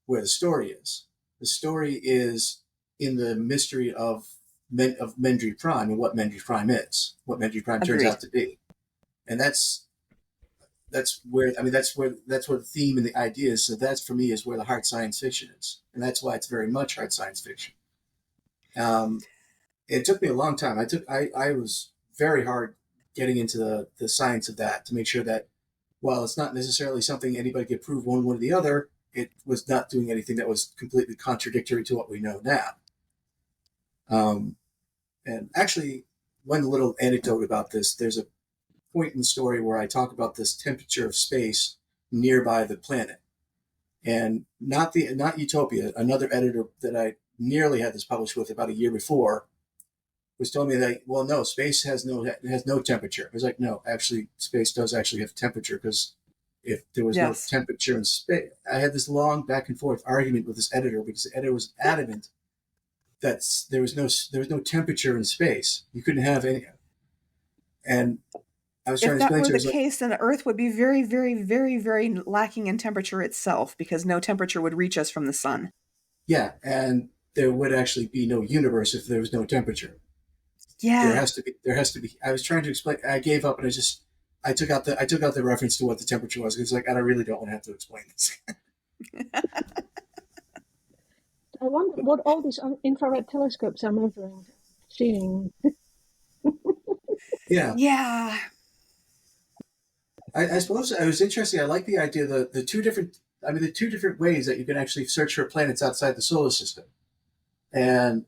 Speaker 4: where the story is. The story is in the mystery of Mendry Prime and what Mendry Prime is, what Mendry Prime turns out to be. And that's where the theme and the idea is. So that's, for me, is where the hard science fiction is, and that's why it's very much hard science fiction. It took me a long time. I was very hard getting into the science of that, to make sure that while it's not necessarily something anybody could prove one way or the other, it was not doing anything that was completely contradictory to what we know now. And actually, one little anecdote about this: there's a point in the story where I talk about this temperature of space nearby the planet, and not Utopia. Another editor that I nearly had this published with about a year before was telling me that, well, no, space has no temperature. I was like, no, actually, space does actually have temperature, because if there was no temperature in space, I had this long back and forth argument with this editor, because the editor was adamant that there was no temperature in space. You couldn't have any. And I was trying to explain to her.
Speaker 1: If that were the case, then Earth would be very, very, very, very lacking in temperature itself, because no temperature would reach us from the sun.
Speaker 4: Yeah, and there would actually be no universe if there was no temperature.
Speaker 1: Yeah,
Speaker 4: there has to be. I was trying to explain. I gave up, and I took out the reference to what the temperature was. It's like, I really don't want to have to explain this.
Speaker 3: I wonder what all these infrared telescopes are measuring, seeing.
Speaker 1: Yeah.
Speaker 4: I suppose it was interesting. I like the idea the two different ways that you can actually search for planets outside the solar system, and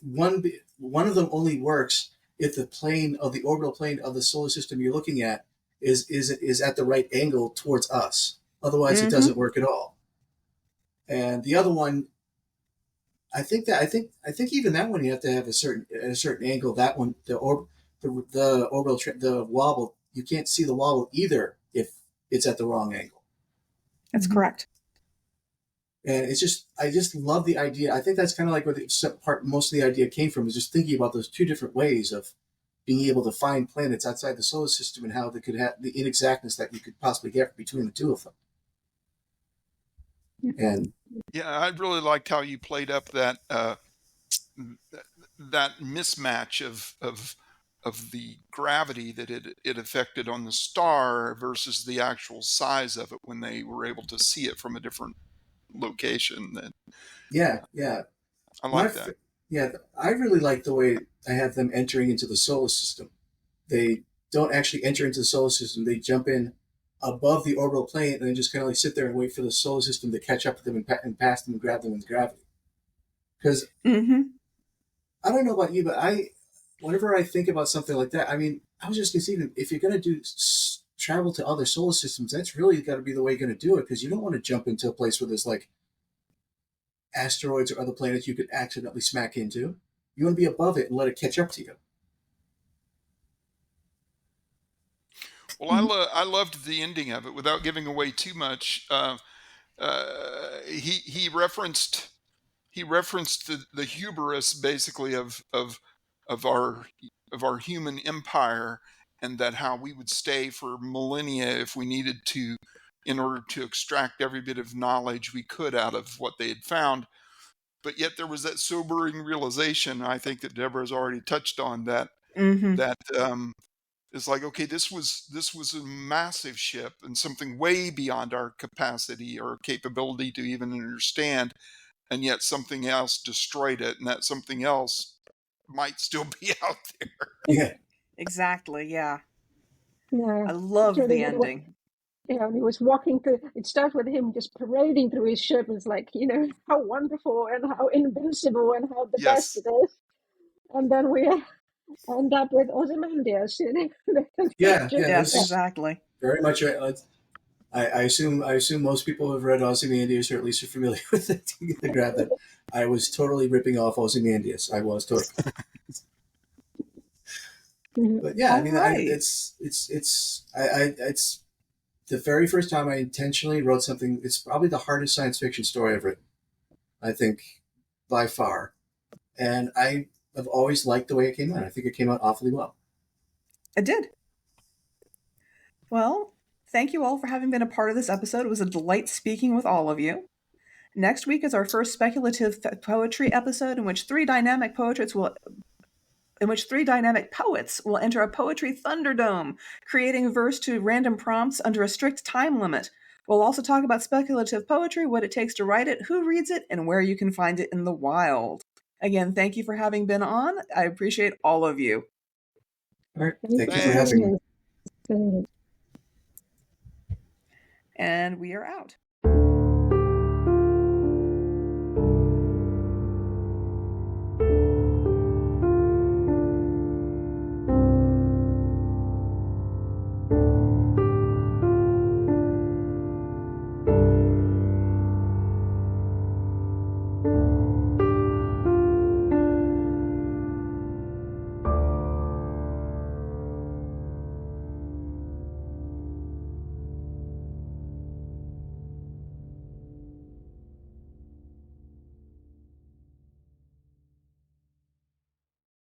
Speaker 4: one of them only works if the orbital plane of the solar system you're looking at is at the right angle towards us. Otherwise, it doesn't work at all. And the other one, I think even that one you have to have a certain angle. That one, the orbital the wobble, you can't see the wobble either if it's at the wrong angle.
Speaker 1: That's correct.
Speaker 4: And I just love the idea. I think that's kind of like where most of the idea came from, is just thinking about those two different ways of being able to find planets outside the solar system, and how they could have the inexactness that you could possibly get between the two of them. And
Speaker 2: yeah, I really liked how you played up that that mismatch of the gravity that it affected on the star versus the actual size of it when they were able to see it from a different location. That
Speaker 4: Yeah.
Speaker 2: I like that.
Speaker 4: Yeah, I really like the way I have them entering into the solar system. They don't actually enter into the solar system. They jump in above the orbital plane and then just kind of like sit there and wait for the solar system to catch up to them and pass them and grab them with gravity. Because I don't know about you, but whenever I think about something like that, I mean, I was just conceiving, if you're going to travel to other solar systems, that's really got to be the way you're going to do it, because you don't want to jump into a place where there's like asteroids or other planets you could accidentally smack into. You want to be above it and let it catch up to you.
Speaker 2: Well, I loved the ending of it without giving away too much. He referenced the hubris basically of our human empire, and that how we would stay for millennia if we needed to, in order to extract every bit of knowledge we could out of what they had found. But yet there was that sobering realization, I think, that Deborah's already touched on, that it's like, okay, this was a massive ship and something way beyond our capacity or capability to even understand, and yet something else destroyed it, and that something else might still be out there.
Speaker 4: Yeah.
Speaker 1: Exactly, yeah.
Speaker 3: Yeah.
Speaker 1: I love the ending.
Speaker 3: Yeah, and he was walking through. It starts with him just parading through his ship. It's like, how wonderful and how invincible and how the best it is. And then we end up with Ozymandias.
Speaker 4: Yeah,
Speaker 1: exactly.
Speaker 4: Very much. I assume most people have read Ozymandias, or at least are familiar with it. To grab that, I was totally ripping off Ozymandias. I was totally. But yeah, I mean, it's the very first time I intentionally wrote something. It's probably the hardest science fiction story I've written, I think, by far. And I have always liked the way it came out. I think it came out awfully well.
Speaker 1: It did. Well, thank you all for having been a part of this episode. It was a delight speaking with all of you. Next week is our first speculative poetry episode, in which three dynamic poets will enter a poetry thunderdome, creating verse to random prompts under a strict time limit. We'll also talk about speculative poetry, what it takes to write it, who reads it, and where you can find it in the wild. Again, thank you for having been on. I appreciate all of you.
Speaker 4: All right. Thank you for having me.
Speaker 3: me.
Speaker 1: And we are out.